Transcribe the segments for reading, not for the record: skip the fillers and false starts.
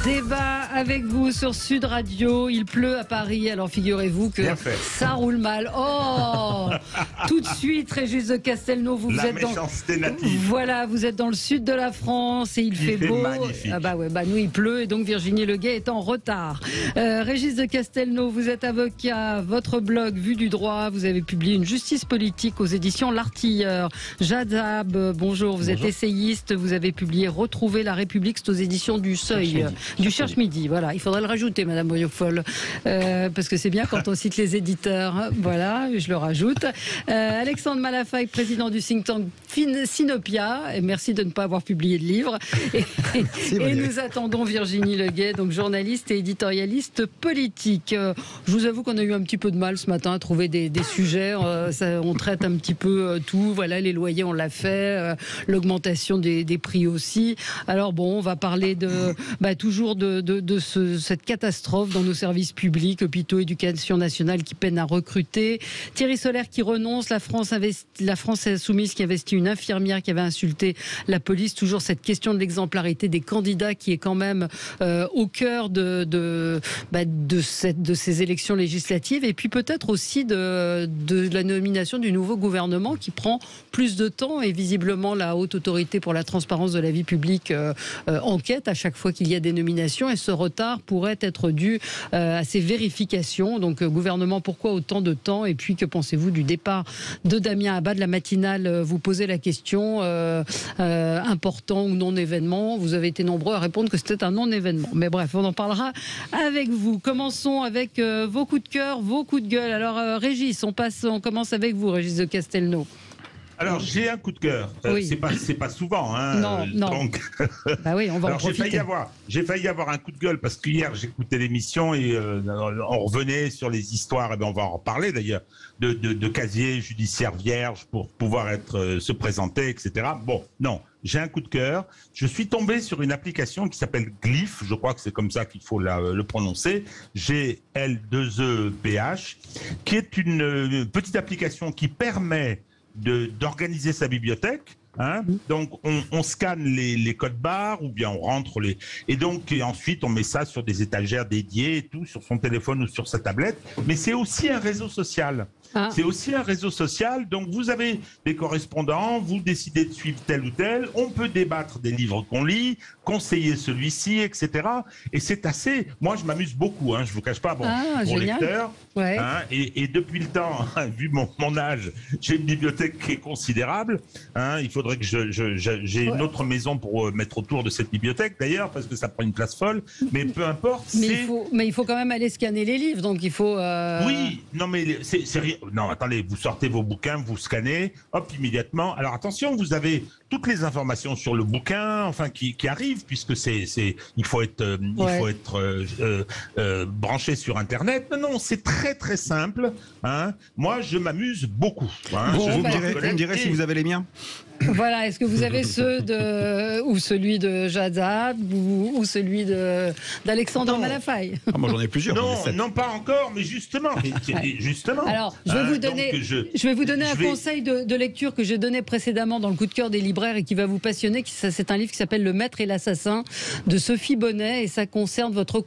Débat avec vous sur Sud Radio. Il pleut à Paris, alors figurez-vous que ça roule mal. Oh, tout de suite, Régis de Castelnau, vous êtes voilà, vous êtes dans le sud de la France et il fait beau. Magnifique. Ah bah ouais, bah nous il pleut et donc Virginie Leguet est en retard. Régis de Castelnau, vous êtes avocat. Votre blog Vue du droit, vous avez publié Une justice politique aux éditions L'Artilleur. Jadab, bonjour, vous êtes essayiste. Vous avez publié Retrouver la République, c'est aux éditions du Seuil. Du Cherche-Midi, voilà. Il faudrait le rajouter, Madame Boyofol, parce que c'est bien quand on cite les éditeurs. Voilà, je le rajoute. Alexandre Malafaille, président du think tank Sinopia. Et merci de ne pas avoir publié de livre. Et nous attendons Virginie Leguet, donc journaliste et éditorialiste politique. Je vous avoue qu'on a eu un petit peu de mal ce matin à trouver des sujets. On traite un petit peu tout. Voilà, les loyers, on l'a fait. L'augmentation des prix aussi. Alors bon, on va parler toujours de cette catastrophe dans nos services publics, hôpitaux, éducation nationale qui peine à recruter. Thierry Solaire qui renonce, la France insoumise qui investit une infirmière qui avait insulté la police. Toujours cette question de l'exemplarité des candidats qui est quand même au cœur de ces élections législatives. Et puis peut-être aussi de la nomination du nouveau gouvernement qui prend plus de temps et visiblement la Haute Autorité pour la transparence de la vie publique enquête à chaque fois qu'il y a des nominations et ce retard pourrait être dû à ces vérifications. Donc gouvernement, pourquoi autant de temps? Et puis que pensez-vous du départ de Damien Abad? La matinale vous posait la question important ou non événement. Vous avez été nombreux à répondre que c'était un non-événement. Mais bref, on en parlera avec vous. Commençons avec vos coups de cœur, vos coups de gueule. Alors Régis, on commence avec vous, Régis de Castelnau. Alors j'ai un coup de cœur. Oui. C'est pas souvent. Hein, non. Donc... Bah oui, on va en profiter. J'ai failli avoir un coup de gueule parce qu'hier j'écoutais l'émission et on revenait sur les histoires. Et ben on va en reparler d'ailleurs de casiers judiciaires vierges pour pouvoir se présenter, etc. Bon, non. J'ai un coup de cœur. Je suis tombé sur une application qui s'appelle Glyph. Je crois que c'est comme ça qu'il faut le prononcer. G-L-2-E-P-H, qui est une petite application qui permet d'organiser sa bibliothèque. Hein, donc on scanne les codes barres ou bien on rentre et ensuite on met ça sur des étagères dédiées et tout sur son téléphone ou sur sa tablette. Mais c'est aussi un réseau social. C'est aussi un réseau social, donc vous avez des correspondants, vous décidez de suivre tel ou tel, on peut débattre des livres qu'on lit, conseiller celui-ci, etc. Et c'est assez... Moi, je m'amuse beaucoup, hein, je vous cache pas, bon lecteur. Ouais. Hein, et depuis le temps, vu mon âge, j'ai une bibliothèque qui est considérable. Hein, il faudrait que j'ai une autre maison pour mettre autour de cette bibliothèque, d'ailleurs, parce que ça prend une place folle. Mais peu importe. Mais il faut quand même aller scanner les livres, donc il faut... Oui, non mais c'est rien. Non, attendez, vous sortez vos bouquins, vous scannez, hop, immédiatement. Alors attention, vous avez toutes les informations sur le bouquin, enfin qui arrivent, puisque il faut être branché sur Internet. Non, c'est très très simple. Hein. Moi, je m'amuse beaucoup. Hein. Bon, vous me direz si vous avez les miens. Voilà, est-ce que vous avez celui de Jadab ou celui d'Alexandre Malafaille? Moi j'en ai plusieurs. Non, pas encore, mais justement. Alors, je vais vous donner un conseil de lecture que j'ai donné précédemment dans le coup de cœur des libraires et qui va vous passionner. C'est un livre qui s'appelle Le Maître et l'Assassin de Sophie Bonnet et ça concerne votre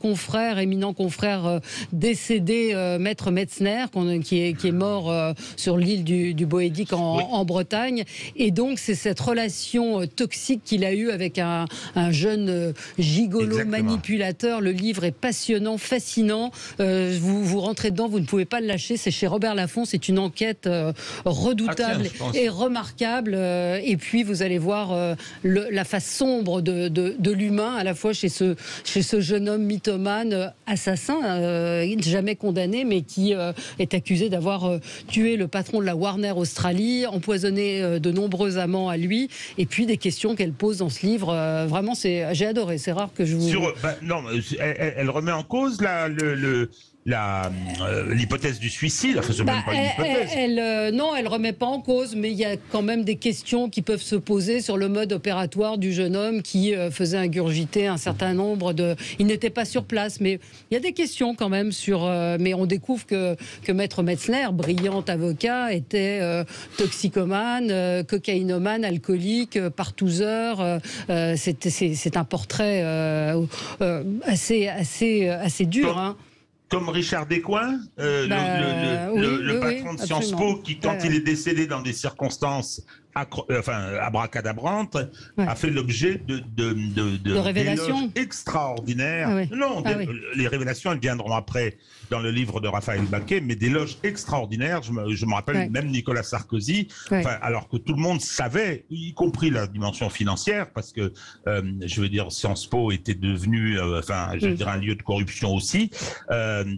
éminent confrère décédé, Maître Metzner, qui est mort sur l'île du Boédic en Bretagne. Et donc, c'est cette relation toxique qu'il a eue avec un jeune gigolo manipulateur. Le livre est passionnant, fascinant. Vous rentrez dedans, vous ne pouvez pas le lâcher. C'est chez Robert Laffont. C'est une enquête redoutable et remarquable. Et puis, vous allez voir la face sombre de l'humain, à la fois chez ce jeune homme mythomane, assassin, jamais condamné, mais qui est accusé d'avoir tué le patron de la Warner Australie, empoisonné de nombreux amants à lui, et puis des questions qu'elle pose dans ce livre. Vraiment, j'ai adoré. C'est rare que je vous... Non, elle remet en cause l'hypothèse du suicide. Enfin, c'est même pas une hypothèse. Non, elle remet pas en cause, mais il y a quand même des questions qui peuvent se poser sur le mode opératoire du jeune homme qui faisait ingurgiter un certain nombre de... Il n'était pas sur place, mais il y a des questions quand même sur... mais on découvre que Maître Metzner, brillant avocat, était toxicomane, cocaïnomane, alcoolique, partouzeur. C'est un portrait assez dur, hein. Comme Richard Descoings, le patron de Sciences Po, qui, quand il est décédé dans des circonstances abracadabrantes, a fait l'objet de révélations extraordinaires. Ah oui. Non, les révélations, elles viendront après dans le livre de Raphaël Baquet, mais d'éloges extraordinaires. Je me rappelle même Nicolas Sarkozy, alors que tout le monde savait, y compris la dimension financière, parce que, je veux dire, Sciences Po était devenu, je veux dire, un lieu de corruption aussi.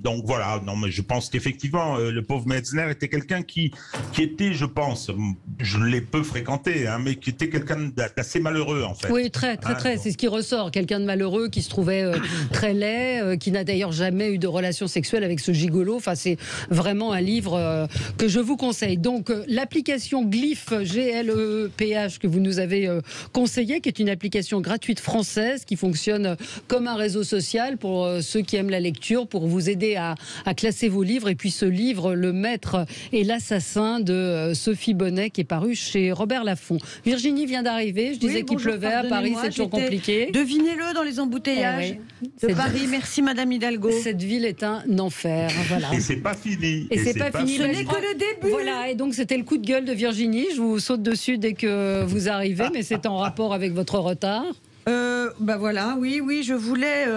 Donc voilà, non, mais je pense qu'effectivement, le pauvre Metzner était quelqu'un qui était, je pense, je l'ai peu fréquenté, hein, mais qui était quelqu'un d'assez malheureux, en fait. Oui, très. C'est ce qui ressort. Quelqu'un de malheureux qui se trouvait très laid, qui n'a d'ailleurs jamais eu de relation sexuelle avec ce gigolo. Enfin, c'est vraiment un livre que je vous conseille. Donc, l'application Glyph, G-L-E-P-H, que vous nous avez conseillé, qui est une application gratuite française qui fonctionne comme un réseau social pour ceux qui aiment la lecture, pour vous aider à classer vos livres. Et puis ce livre, Le Maître et l'Assassin de Sophie Bonnet, qui est paru chez Robert Laffont. Virginie vient d'arriver. Je disais qu'il pleuvait à Paris, c'est toujours compliqué. Devinez-le dans les embouteillages de Paris. Merci Madame Hidalgo. Cette ville est un enfer. Voilà. Et c'est pas fini. Et c'est pas fini. Ce n'est que le début. Voilà. Et donc c'était le coup de gueule de Virginie. Je vous saute dessus dès que vous arrivez, mais c'est en rapport avec votre retard. Voilà, oui, je voulais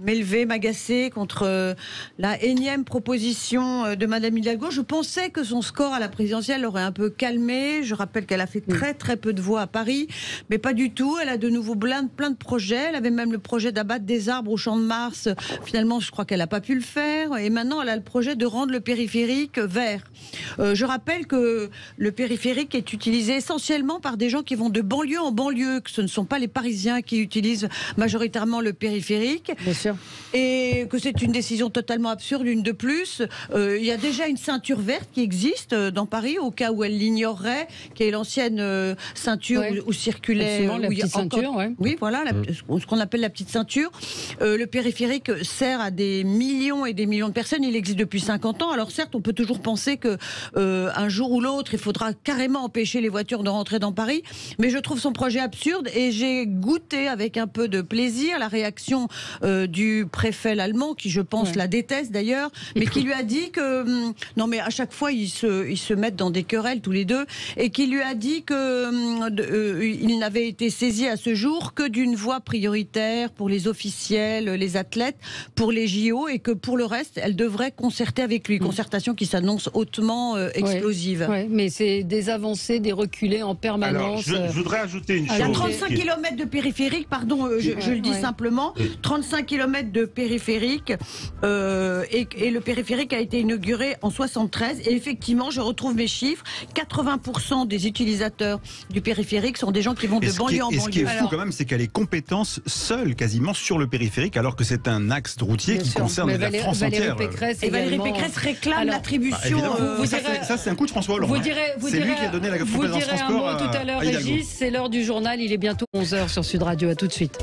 m'élever, m'agacer contre la énième proposition de Madame Hidalgo. Je pensais que son score à la présidentielle l'aurait un peu calmé. Je rappelle qu'elle a fait très peu de voix à Paris, mais pas du tout. Elle a de nouveau plein de projets. Elle avait même le projet d'abattre des arbres au Champ de Mars. Finalement, je crois qu'elle n'a pas pu le faire. Et maintenant, elle a le projet de rendre le périphérique vert. Je rappelle que le périphérique est utilisé essentiellement par des gens qui vont de banlieue en banlieue, que ce ne sont pas les Parisiens qui utilisent majoritairement le périphérique. Bien sûr. Et que c'est une décision totalement absurde, une de plus. Il y a déjà une ceinture verte qui existe dans Paris, au cas où elle l'ignorerait, qui est l'ancienne ceinture où circulait... la petite ceinture, Oui, voilà, ce qu'on appelle la petite ceinture. Le périphérique sert à des millions et des millions de personnes. Il existe depuis 50 ans. Alors certes, on peut toujours penser que un jour ou l'autre, il faudra carrément empêcher les voitures de rentrer dans Paris. Mais je trouve son projet absurde et j'ai goûté avec un peu de plaisir la réaction du préfet allemand, qui je pense la déteste d'ailleurs, mais qui lui a dit que non, mais à chaque fois ils se mettent dans des querelles tous les deux, et qui lui a dit que il n'avait été saisi à ce jour que d'une voie prioritaire pour les officiels, les athlètes, pour les JO, et que pour le reste elle devrait concerter avec lui. Concertation qui s'annonce hautement explosive. Mais c'est des avancées, des reculés en permanence. Alors, je voudrais ajouter une chose. Il y a 35 km de périphérique, pardon, je le dis simplement, 35 km de périphérique, et le périphérique a été inauguré en 73, et effectivement, je retrouve mes chiffres, 80% des utilisateurs du périphérique sont des gens qui vont de banlieue en banlieue. Et ce qui est fou quand même, c'est qu'elle est compétence seule quasiment sur le périphérique, alors que c'est un axe routier qui concerne la France entière. Valérie Pécresse réclame l'attribution. Ça, c'est un coup de François Hollande. C'est lui qui a donné la compétence transport. Vous direz un mot tout à l'heure, Régis, c'est l'heure du journal, il est bientôt 11h sur Sud Radio, à tout de suite.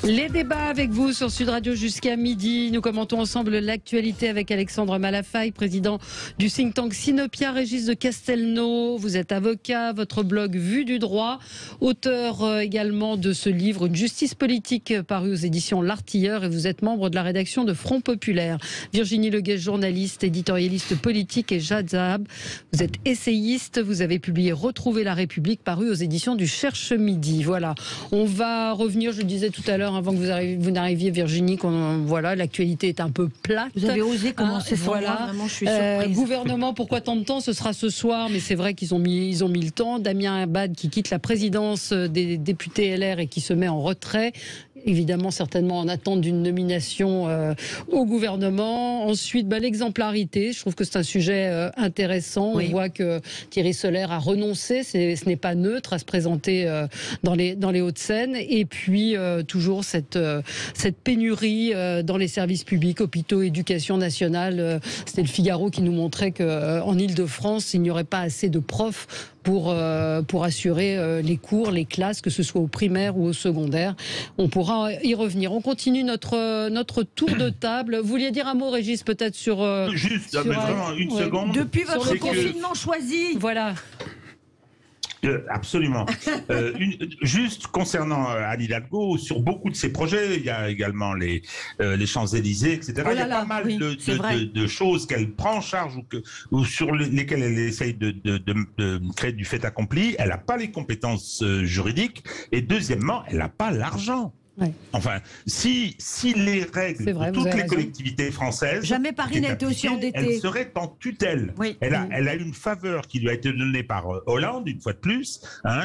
Les débats avec vous sur Sud Radio jusqu'à midi. Nous commentons ensemble l'actualité avec Alexandre Malafaille, président du think tank Sinopia. Régis de Castelnau, vous êtes avocat, votre blog Vue du droit, auteur également de ce livre Une justice politique paru aux éditions L'Artilleur, et vous êtes membre de la rédaction de Front Populaire. Virginie Leguet, journaliste, éditorialiste politique, et Jad Zahab, vous êtes essayiste, vous avez publié Retrouver la République paru aux éditions du Cherche Midi. Voilà, on va revenir, je le disais tout à l'heure avant que vous n'arriviez, Virginie, l'actualité est un peu plate. Vous avez osé commencer sans moi, vraiment, je suis surprise. Gouvernement, pourquoi tant de temps? Ce sera ce soir, mais c'est vrai qu'ils ont mis le temps. Damien Abad qui quitte la présidence des députés LR et qui se met en retrait. évidemment certainement en attente d'une nomination au gouvernement. Ensuite, l'exemplarité, je trouve que c'est un sujet intéressant. Oui. On voit que Thierry Solère a renoncé, ce n'est pas neutre à se présenter dans les Hauts-de-Seine. Et puis toujours cette pénurie dans les services publics, hôpitaux, éducation nationale. C'était le Figaro qui nous montrait qu'en Île-de-France, il n'y aurait pas assez de profs pour assurer les cours, les classes, que ce soit au primaire ou au secondaire. On pourra y revenir. On continue notre tour de table. Vous vouliez dire un mot, Régis, peut-être sur... Juste, mais vraiment, une seconde. Depuis votre confinement choisi. Voilà. Absolument. Juste concernant Anne Hidalgo, sur beaucoup de ses projets, il y a également les Champs-Élysées, etc. Il y a pas mal de choses qu'elle prend en charge ou sur lesquelles elle essaye de créer du fait accompli. Elle n'a pas les compétences juridiques. Et deuxièmement, elle n'a pas l'argent. Ouais. Enfin, si les règles de toutes les collectivités françaises... Jamais Paris n'a été aussi endetté. Elle serait en tutelle. Oui. Elle a une faveur qui lui a été donnée par Hollande, une fois de plus,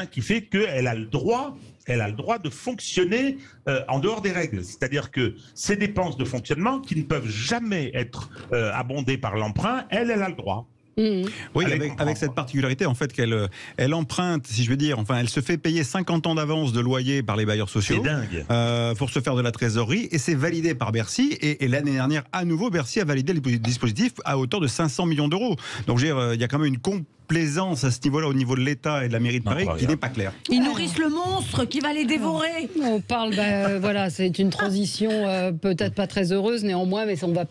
qui fait qu'elle a le droit... Elle a le droit de fonctionner en dehors des règles. C'est-à-dire que ces dépenses de fonctionnement qui ne peuvent jamais être abondées par l'emprunt, elle a le droit. Mmh. Oui, avec cette particularité en fait qu'elle emprunte, si je veux dire, enfin elle se fait payer 50 ans d'avance de loyer par les bailleurs sociaux. C'est dingue. Pour se faire de la trésorerie, et c'est validé par Bercy, et l'année dernière à nouveau Bercy a validé le dispositif à hauteur de 500 millions d'euros. Donc il y a quand même une complaisance à ce niveau-là, au niveau de l'État et de la mairie de Paris, qui n'est pas claire. Ils nourrissent le monstre qui va les dévorer. On parle, voilà, c'est une transition peut-être pas très heureuse néanmoins, mais on va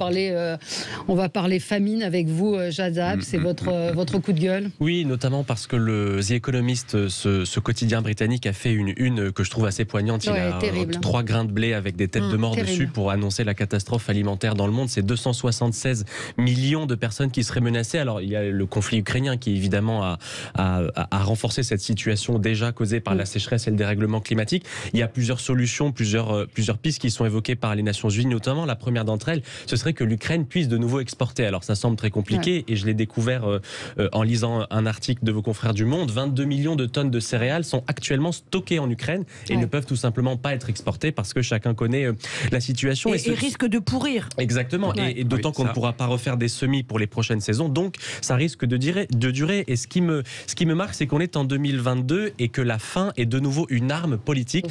parler famine avec vous, Jad Zahab. C'est votre coup de gueule. Oui, notamment parce que le The Economist, ce quotidien britannique, a fait une que je trouve assez poignante. Il a 3 grains de blé avec des têtes de mort dessus pour annoncer la catastrophe alimentaire dans le monde. C'est 276 millions de personnes qui seraient menacées. Alors, il y a le conflit ukrainien qui, évidemment, a renforcé cette situation déjà causée par la sécheresse et le dérèglement climatique. Il y a plusieurs solutions, plusieurs pistes qui sont évoquées par les Nations Unies, notamment. La première d'entre elles, ce serait que l'Ukraine puisse de nouveau exporter. Alors, ça semble très compliqué et je l'ai découvert en lisant un article de vos confrères du Monde. 22 millions de tonnes de céréales sont actuellement stockées en Ukraine et ne peuvent tout simplement pas être exportées parce que chacun connaît la situation. Et risque de pourrir. Exactement. Et d'autant qu'on ne pourra pas refaire des semis pour les prochaines saisons. Donc, ça risque de durer. Et ce qui me marque, c'est qu'on est en 2022 et que la faim est de nouveau une arme politique.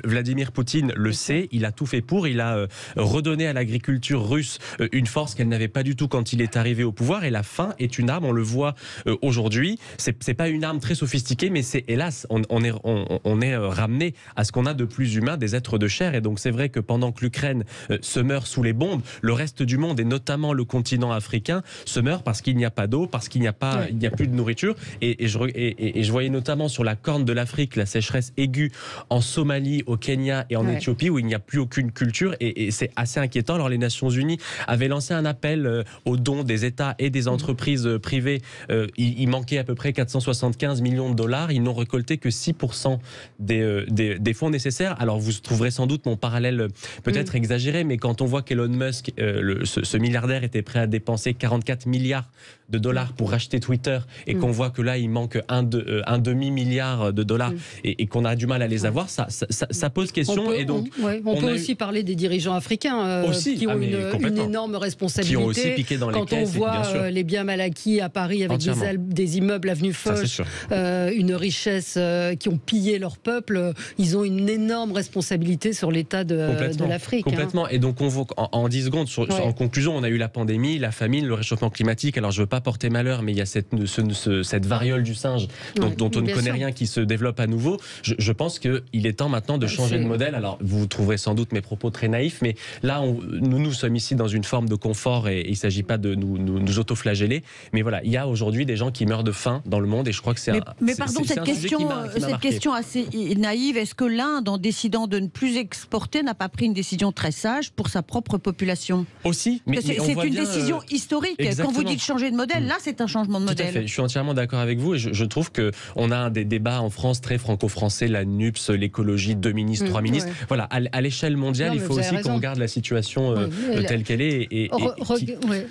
Vladimir Poutine le sait. Il a tout fait pour. Il a redonné à l'agriculture russe une force qu'elle n'avait pas du tout quand il est arrivé au pouvoir. Et la faim est une arme, on le voit aujourd'hui. C'est pas une arme très sophistiquée, mais c'est hélas, on est ramené à ce qu'on a de plus humain, des êtres de chair. Et donc c'est vrai que pendant que l'Ukraine se meurt sous les bombes, le reste du monde, et notamment le continent africain, se meurt parce qu'il n'y a pas d'eau, parce qu'il n'y a plus de nourriture. Et je voyais notamment sur la corne de l'Afrique la sécheresse aiguë en Somalie, au Kenya et en Éthiopie, où il n'y a plus aucune culture. Et c'est assez inquiétant. Alors les Nations Unies avaient lancé un appel aux dons des États et des entreprises privées. Il manquait à peu près 475 millions de dollars. Ils n'ont récolté que 6% des fonds nécessaires. Alors vous trouverez sans doute mon parallèle peut-être exagéré, mais quand on voit qu'Elon Musk, ce milliardaire, était prêt à dépenser 44 milliards de dollars pour racheter Twitter et qu'on voit que là il manque un demi-milliard de dollars et qu'on a du mal à les avoir, ça pose question. On peut aussi parler des dirigeants africains qui ont une énorme responsabilité. Qui ont aussi piqué dans les caisses. Quand on voit les biens mal acquis à Paris avec des immeubles avenue Foch, une richesse qui ont pillé leur peuple, ils ont une énorme responsabilité sur l'état de l'Afrique. Complètement. Et donc on voit en 10 secondes, en conclusion, on a eu la pandémie, la famine, le réchauffement climatique. Alors je ne veux pas porter malheur, mais il y a cette variole du singe dont on ne connaît rien qui se développe à nouveau. Je pense qu'il est temps maintenant de changer de modèle. Alors vous trouverez sans doute mes propos très naïfs, mais là nous sommes ici dans une forme de confort et il ne s'agit pas de nous autoflageller. Mais voilà, il y a aujourd'hui des gens qui meurent de faim dans le monde et je crois que c'est Mais pardon, cette question assez naïve, est-ce que l'Inde, en décidant de ne plus exporter, n'a pas pris une décision très sage pour sa propre population? Aussi, mais c'est une décision historique. Exactement. Quand vous dites changer de modèle, modèle. Là, c'est un changement de modèle. Tout à fait. Je suis entièrement d'accord avec vous et je trouve qu'on a des débats en France très franco-français, la NUPS, l'écologie, 2 ministres, 3 ministres. Ouais. Voilà, à l'échelle mondiale, il faut aussi qu'on regarde la situation telle qu'elle est.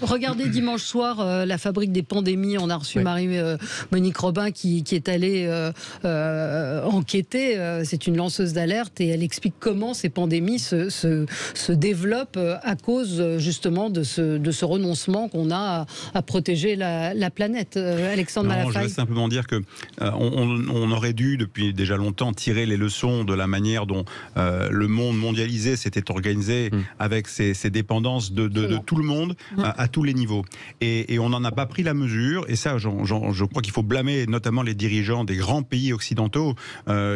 Regardez dimanche soir la fabrique des pandémies. On a reçu Marie-Monique Robin qui est allée enquêter. C'est une lanceuse d'alerte et elle explique comment ces pandémies se développent à cause justement de ce renoncement qu'on a à protéger la planète. Alexandre Malafaille. Je voudrais simplement dire que on aurait dû depuis déjà longtemps tirer les leçons de la manière dont le monde mondialisé s'était organisé avec ses dépendances de tout le monde à tous les niveaux. Et on n'en a pas pris la mesure. Et ça, je crois qu'il faut blâmer notamment les dirigeants des grands pays occidentaux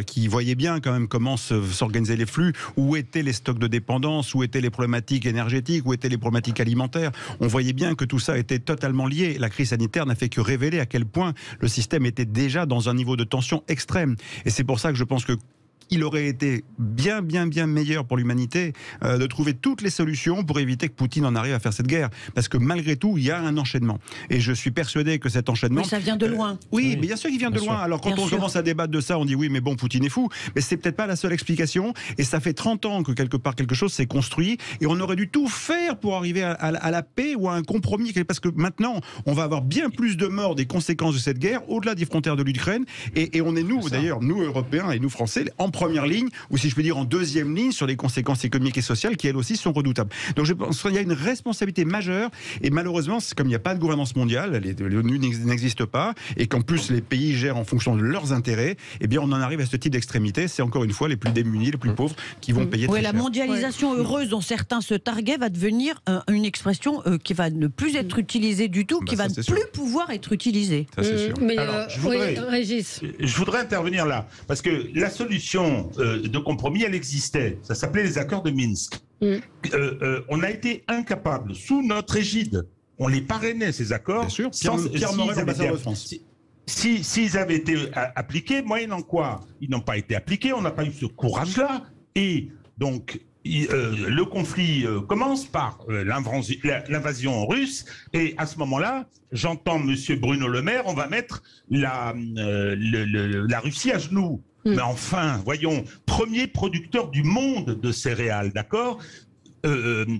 qui voyaient bien quand même comment s'organisaient les flux, où étaient les stocks de dépendance, où étaient les problématiques énergétiques, où étaient les problématiques alimentaires. On voyait bien que tout ça était totalement lié. La crise sanitaire n'a fait que révéler à quel point le système était déjà dans un niveau de tension extrême. Et c'est pour ça que je pense que il aurait été bien meilleur pour l'humanité de trouver toutes les solutions pour éviter que Poutine en arrive à faire cette guerre. Parce que malgré tout, il y a un enchaînement. Et je suis persuadé que cet enchaînement... Mais ça vient de loin. Oui, mais bien sûr qu'il vient de loin. Alors quand on commence à débattre de ça, on dit oui, mais bon, Poutine est fou. Mais c'est peut-être pas la seule explication. Et ça fait 30 ans que quelque part quelque chose s'est construit. Et on aurait dû tout faire pour arriver à la paix ou à un compromis. Parce que maintenant, on va avoir bien plus de morts des conséquences de cette guerre, au-delà des frontières de l'Ukraine. Et on est nous, d'ailleurs, nous Européens et nous Français, en première ligne, ou si je peux dire en deuxième ligne, sur les conséquences économiques et sociales qui elles aussi sont redoutables. Donc je pense qu'il y a une responsabilité majeure et malheureusement, comme il n'y a pas de gouvernance mondiale, l'ONU n'existe pas et qu'en plus les pays gèrent en fonction de leurs intérêts, eh bien on en arrive à ce type d'extrémité. C'est encore une fois les plus démunis, les plus pauvres qui vont payer très cher. La mondialisation heureuse dont certains se targuaient va devenir une expression qui va ne plus être utilisée du tout, qui va ne plus pouvoir être utilisée. Ça, c'est sûr. Mais Régis, je voudrais intervenir là parce que la solution de compromis, elle existait. Ça s'appelait les accords de Minsk. On a été incapable, sous notre égide, on les parrainait, ces accords. Bien sûr, Pierre Morel, ambassadeur de France. S'ils avaient été appliqués, moyennant quoi ils n'ont pas été appliqués, on n'a pas eu ce courage-là. Et donc, le conflit commence par l'invasion russe. Et à ce moment-là, j'entends M. Bruno Le Maire, on va mettre la Russie à genoux. Mais enfin, voyons, premier producteur du monde de céréales, d'accord ?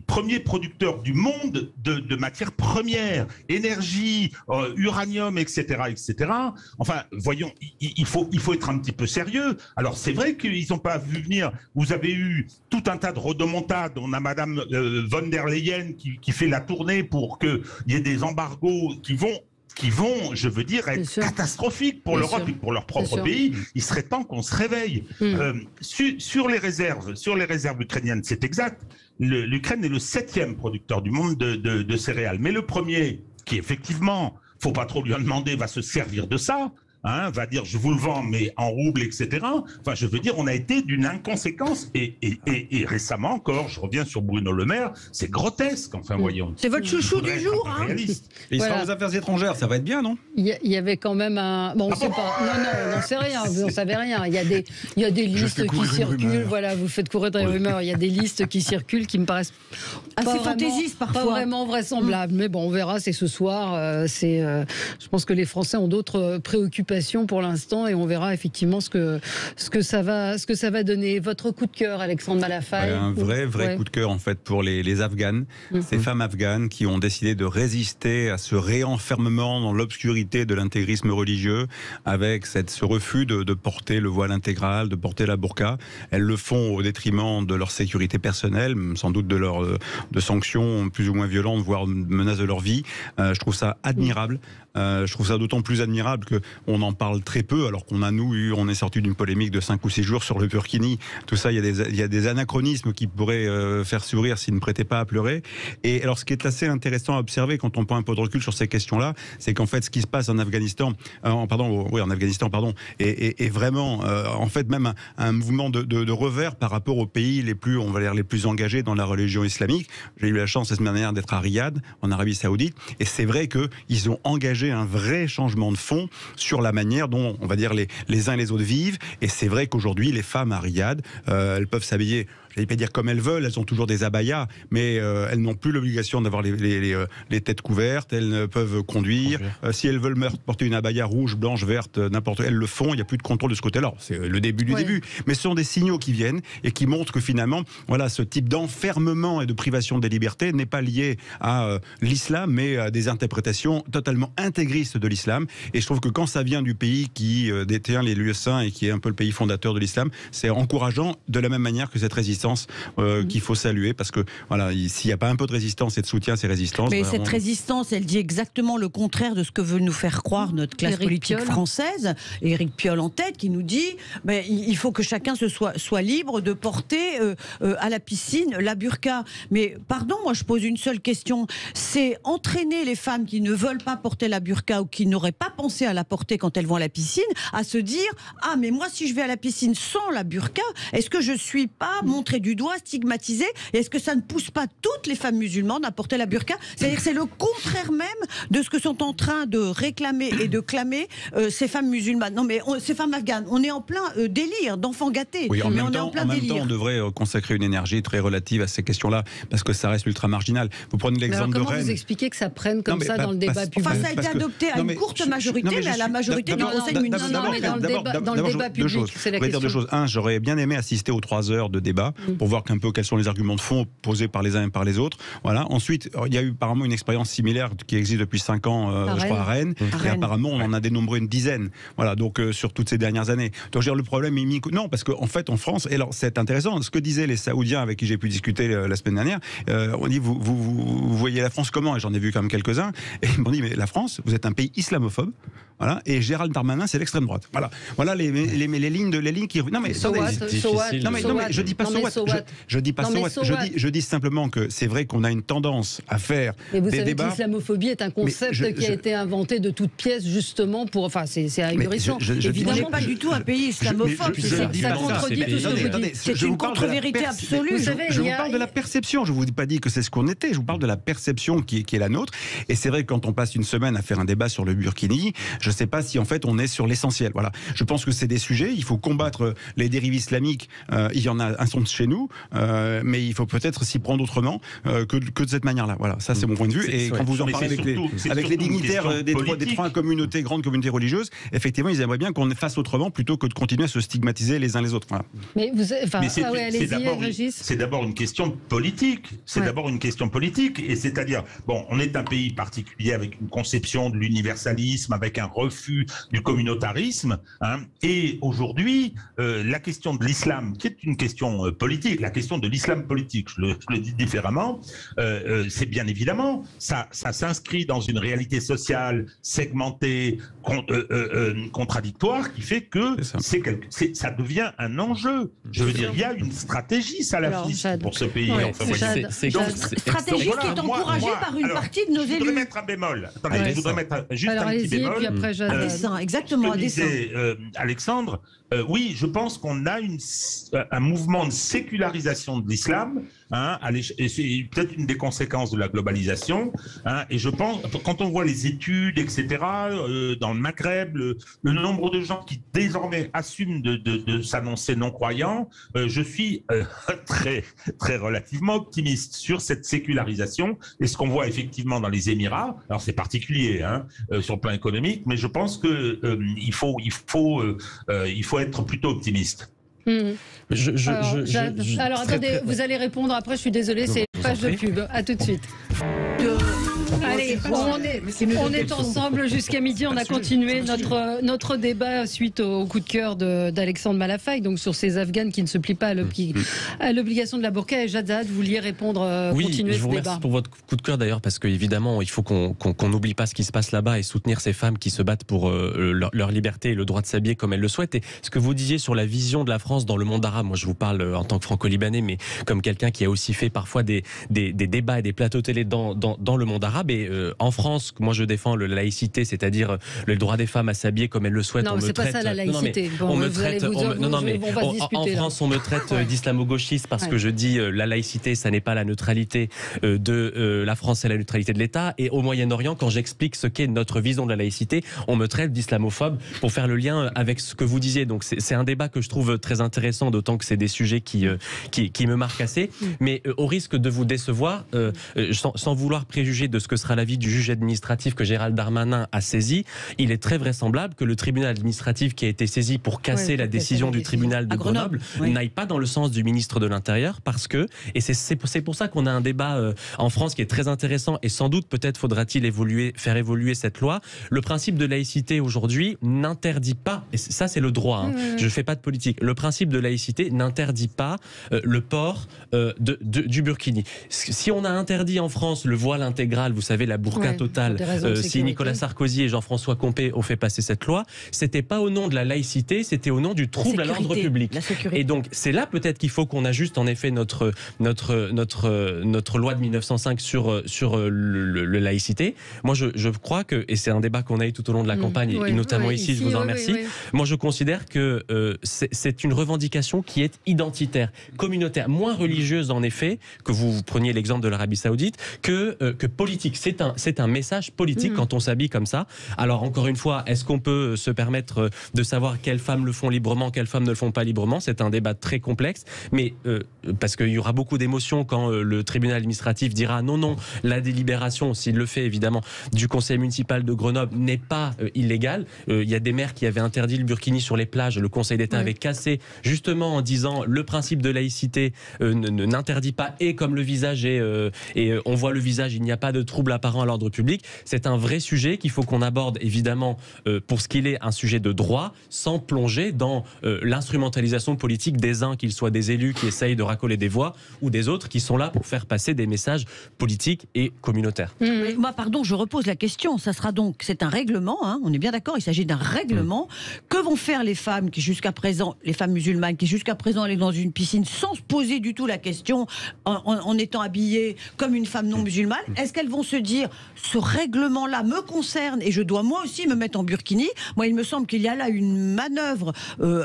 Premier producteur du monde de matières premières, énergie, uranium, etc., etc. Enfin, voyons, il faut être un petit peu sérieux. Alors, c'est vrai qu'ils n'ont pas vu venir. Vous avez eu tout un tas de rodomontades. On a Madame von der Leyen qui fait la tournée pour qu'il y ait des embargos qui vont, je veux dire, être catastrophiques pour l'Europe et pour leur propre pays. Il serait temps qu'on se réveille. Sur les réserves ukrainiennes, c'est exact. L'Ukraine est le 7e producteur du monde de céréales. Mais le premier, qui effectivement, faut pas trop lui en demander, va se servir de ça, va dire je vous le vends mais en roubles, etc. Enfin, je veux dire, on a été d'une inconséquence et récemment encore, je reviens sur Bruno Le Maire, c'est grotesque, enfin voyons. C'est votre chouchou du jour, hein. Il sera aux affaires étrangères, ça va être bien, non ? Il y avait quand même un... Bon, on sait pas. Non, on n'en sait rien, vous n'en savez rien. Il y a des listes qui circulent, voilà, vous faites courir des rumeurs, il y a des listes qui circulent qui me paraissent assez fantaisistes parfois. Pas vraiment vraisemblables, mais bon, on verra, c'est ce soir. Je pense que les Français ont d'autres préoccupations pour l'instant et on verra effectivement ce que ça va donner. Votre coup de cœur, Alexandre Malafaille? Un vrai coup de cœur en fait pour les Afghanes, ces femmes afghanes qui ont décidé de résister à ce réenfermement dans l'obscurité de l'intégrisme religieux avec ce refus de porter le voile intégral, de porter la burqa. Elles le font au détriment de leur sécurité personnelle, sans doute de sanctions plus ou moins violentes, voire menaces de leur vie. Je trouve ça admirable. Je trouve ça d'autant plus admirable qu'on en parle très peu, alors qu'on on est sorti d'une polémique de 5 ou 6 jours sur le Burkini. Tout ça, il y a des anachronismes qui pourraient faire sourire s'ils ne prêtaient pas à pleurer. Et alors, ce qui est assez intéressant à observer quand on prend un peu de recul sur ces questions-là, c'est qu'en fait, ce qui se passe en Afghanistan, est vraiment, en fait, même un mouvement de revers par rapport aux pays les plus engagés dans la religion islamique. J'ai eu la chance cette dernière d'être à Riyad, en Arabie Saoudite, et c'est vrai qu'ils ont engagé un vrai changement de fond sur la manière dont, on va dire, les uns et les autres vivent. Et c'est vrai qu'aujourd'hui, les femmes à Riyad, elles peuvent s'habiller j'allais pas dire comme elles veulent, elles ont toujours des abayas, mais elles n'ont plus l'obligation d'avoir les têtes couvertes, elles peuvent conduire. Si elles veulent porter une abaya rouge, blanche, verte, n'importe, elles le font, il n'y a plus de contrôle de ce côté-là. C'est le début du début. Mais ce sont des signaux qui viennent et qui montrent que finalement, voilà, ce type d'enfermement et de privation des libertés n'est pas lié à l'islam, mais à des interprétations totalement intégristes de l'islam. Et je trouve que quand ça vient du pays qui détient les lieux saints et qui est un peu le pays fondateur de l'islam, c'est encourageant de la même manière que cette résistance qu'il faut saluer, parce que voilà, s'il n'y a pas un peu de résistance et de soutien à ces résistances... Mais cette résistance, elle dit exactement le contraire de ce que veut nous faire croire notre classe politique française, Éric Piolle en tête, qui nous dit il faut que chacun soit libre de porter à la piscine la burqa. Mais pardon, moi je pose une seule question, c'est entraîner les femmes qui ne veulent pas porter la burqa ou qui n'auraient pas pensé à la porter quand elles vont à la piscine, à se dire ah mais moi si je vais à la piscine sans la burqa, est-ce que je suis pas montrée du doigt, stigmatisée, et est-ce que ça ne pousse pas toutes les femmes musulmanes à porter la burqa? C'est-à-dire que c'est le contraire même de ce que sont en train de réclamer et de clamer ces femmes musulmanes. Non mais ces femmes afghanes, on est en plein délire d'enfants gâtés. Oui, en même temps, on devrait consacrer une énergie très relative à ces questions-là, parce que ça reste ultra marginal. Vous prenez l'exemple de Rennes. Comment vous expliquez que ça prenne comme ça dans le débat public? Enfin, ça a été adopté à une courte majorité, mais à la majorité du Conseil municipal. Non, mais dans le débat public, c'est la question. Je vais dire deux choses. Un, j'aurais bien aimé assister aux 3 heures de débat pour voir un peu quels sont les arguments de fond posés par les uns et par les autres. Voilà. Ensuite, il y a eu apparemment une expérience similaire qui existe depuis 5 ans, je crois, à Rennes. Et apparemment, on en a dénombré une dizaine. Voilà, donc sur toutes ces dernières années. Donc, je veux dire, le problème est non, parce qu'en fait, en France, et alors c'est intéressant, ce que disaient les Saoudiens avec qui j'ai pu discuter la semaine dernière, on dit vous voyez la France comment? Et j'en ai vu quand même quelques-uns. Et ils m'ont dit mais la France, vous êtes un pays islamophobe. Voilà, et Gérald Darmanin, c'est l'extrême droite. Voilà les lignes qui. Non mais je dis pas so what. Je dis pas so what. Je dis simplement que c'est vrai qu'on a une tendance à faire des débats. Mais vous savez que l'islamophobie est un concept qui a été inventé de toutes pièces justement pour. Enfin, c'est ahurissant. Évidemment, n'est pas du tout un pays islamophobe. Ça contredit tout ce que vous dites. C'est une contre-vérité absolue. Je vous parle de la perception. Je vous dis pas dit que c'est ce qu'on était. Je vous parle de la perception qui est la nôtre. Et c'est vrai que quand on passe une semaine à faire un débat sur le burkini, je ne sais pas si en fait on est sur l'essentiel. Voilà. Je pense que c'est des sujets. Il faut combattre les dérives islamiques. Il y en a un son chez nous, mais il faut peut-être s'y prendre autrement que de cette manière-là. Voilà. Ça c'est mon point de vue. Et quand vous en parlez avec les dignitaires des 3 communautés, grandes communautés religieuses, effectivement, ils aimeraient bien qu'on fasse autrement plutôt que de continuer à se stigmatiser les uns les autres. Voilà. Mais c'est d'abord une question politique. C'est d'abord une question politique, et c'est-à-dire, bon, on est un pays particulier avec une conception de l'universalisme, avec un refus du communautarisme, hein, et aujourd'hui, la question de l'islam, qui est une question politique, la question de l'islam politique, je le dis différemment, c'est bien évidemment, ça s'inscrit dans une réalité sociale segmentée, contradictoire, qui fait que ça devient un enjeu. Je veux dire, il y a une stratégie salafiste pour ce pays. Stratégie qui est encouragée par une partie de nos élus. Je voudrais mettre un bémol. Attendez, je voudrais mettre juste un petit bémol. Puis après, à dessein, exactement, à dessein. Alexandre, oui, je pense qu'on a un mouvement de sécularisation de l'islam, hein, et c'est peut-être une des conséquences de la globalisation, hein, et je pense, quand on voit les études, etc., dans le Maghreb, le nombre de gens qui désormais assument de s'annoncer non-croyants, je suis très, très relativement optimiste sur cette sécularisation, et ce qu'on voit effectivement dans les Émirats, alors c'est particulier, hein, sur le plan économique, mais je pense que il faut être plutôt optimiste. Alors attendez, vous allez répondre après, je suis désolée, c'est une page de pub. À tout de suite. Allez, on est ensemble jusqu'à midi. On a continué notre débat suite au coup de cœur d'Alexandre Malafaille, donc sur ces Afghanes qui ne se plient pas à l'obligation de la burqa. Et Jadzad, vous vouliez répondre, continuer ce débat. Oui, je vous remercie pour votre coup de cœur d'ailleurs, parce qu'évidemment, il faut qu'on n'oublie pas ce qui se passe là-bas et soutenir ces femmes qui se battent pour leur liberté et le droit de s'habiller comme elles le souhaitent. Et ce que vous disiez sur la vision de la France dans le monde arabe, moi je vous parle en tant que franco-libanais, mais comme quelqu'un qui a aussi fait parfois des débats et des plateaux télé dans le monde arabe. arabe. Et en France, moi je défends la laïcité, c'est-à-dire le droit des femmes à s'habiller comme elles le souhaitent. Non, c'est pas ça la laïcité. On me traite. En France, on me traite d'islamo-gauchiste parce que je dis la laïcité, ça n'est pas la neutralité de la France, c'est la neutralité de l'État. Et au Moyen-Orient, quand j'explique ce qu'est notre vision de la laïcité, on me traite d'islamophobe pour faire le lien avec ce que vous disiez. Donc c'est un débat que je trouve très intéressant, d'autant que c'est des sujets qui me marquent assez. Mais au risque de vous décevoir, sans vouloir préjuger de ce que sera l'avis du juge administratif que Gérald Darmanin a saisi, il est très vraisemblable que le tribunal administratif qui a été saisi pour casser la décision du tribunal de Grenoble n'aille pas dans le sens du ministre de l'Intérieur, parce que, et c'est pour ça qu'on a un débat en France qui est très intéressant, et sans doute peut-être faudra-t-il faire évoluer cette loi. Le principe de laïcité aujourd'hui n'interdit pas, et ça c'est le droit, je ne fais pas de politique, le principe de laïcité n'interdit pas le port du burkini. Si on a interdit en France le voile intégral, vous savez, la burqa totale, si Nicolas Sarkozy et Jean-François Compé ont fait passer cette loi, c'était pas au nom de la laïcité, c'était au nom du trouble à l'ordre public. Et donc c'est là peut-être qu'il faut qu'on ajuste en effet notre loi de 1905 sur le laïcité. Moi je crois que, et c'est un débat qu'on a eu tout au long de la campagne, et notamment ici, je vous en remercie, moi je considère que c'est une revendication qui est identitaire, communautaire, moins religieuse en effet, que vous preniez l'exemple de l'Arabie Saoudite, que politique. C'est un message politique quand on s'habille comme ça. Alors encore une fois, est-ce qu'on peut se permettre de savoir quelles femmes le font librement, quelles femmes ne le font pas librement? C'est un débat très complexe, mais parce qu'il y aura beaucoup d'émotions quand le tribunal administratif dira non, la délibération, s'il le fait évidemment, du conseil municipal de Grenoble n'est pas illégale. Il y a des maires qui avaient interdit le burkini sur les plages, le Conseil d'État avait cassé justement en disant le principe de laïcité n'interdit pas, et comme le visage et on voit le visage, il n'y a pas de trouble apparent à l'ordre public. C'est un vrai sujet qu'il faut qu'on aborde évidemment pour ce qu'il est un sujet de droit, sans plonger dans l'instrumentalisation politique des uns, qu'ils soient des élus qui essayent de racoler des voix, ou des autres qui sont là pour faire passer des messages politiques et communautaires. Moi, pardon, je repose la question. Ça sera donc, c'est un règlement, on est bien d'accord, il s'agit d'un règlement. Que vont faire les femmes qui jusqu'à présent, les femmes musulmanes qui jusqu'à présent allaient dans une piscine sans se poser du tout la question, en étant habillées comme une femme non musulmane? Est-ce qu'elles vont se dire, ce règlement-là me concerne et je dois moi aussi me mettre en burkini? Moi, il me semble qu'il y a là une manœuvre,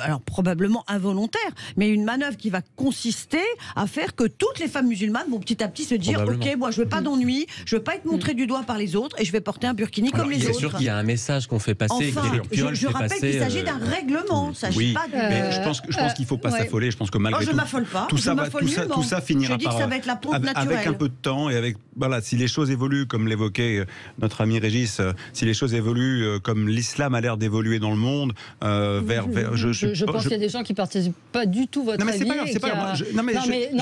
alors probablement involontaire, mais une manœuvre qui va consister à faire que toutes les femmes musulmanes vont petit à petit se dire, ok, moi je veux pas d'ennui, je veux pas être montrée du doigt par les autres et je vais porter un burkini comme les autres. C'est sûr qu'il y a un message qu'on fait passer. Enfin, je rappelle qu'il s'agit d'un règlement, ça s'agit pas de... Mais je pense qu'il ne faut pas s'affoler. Je pense que malgré je m'affole pas. tout ça finira par... Ça va être la pompe naturelle. Avec un peu de temps et avec... Voilà, si les choses évoluent, comme l'évoquait notre ami Régis, si les choses évoluent comme l'islam a l'air d'évoluer dans le monde, je pense qu'il y a des gens qui ne partagent pas du tout votre avis.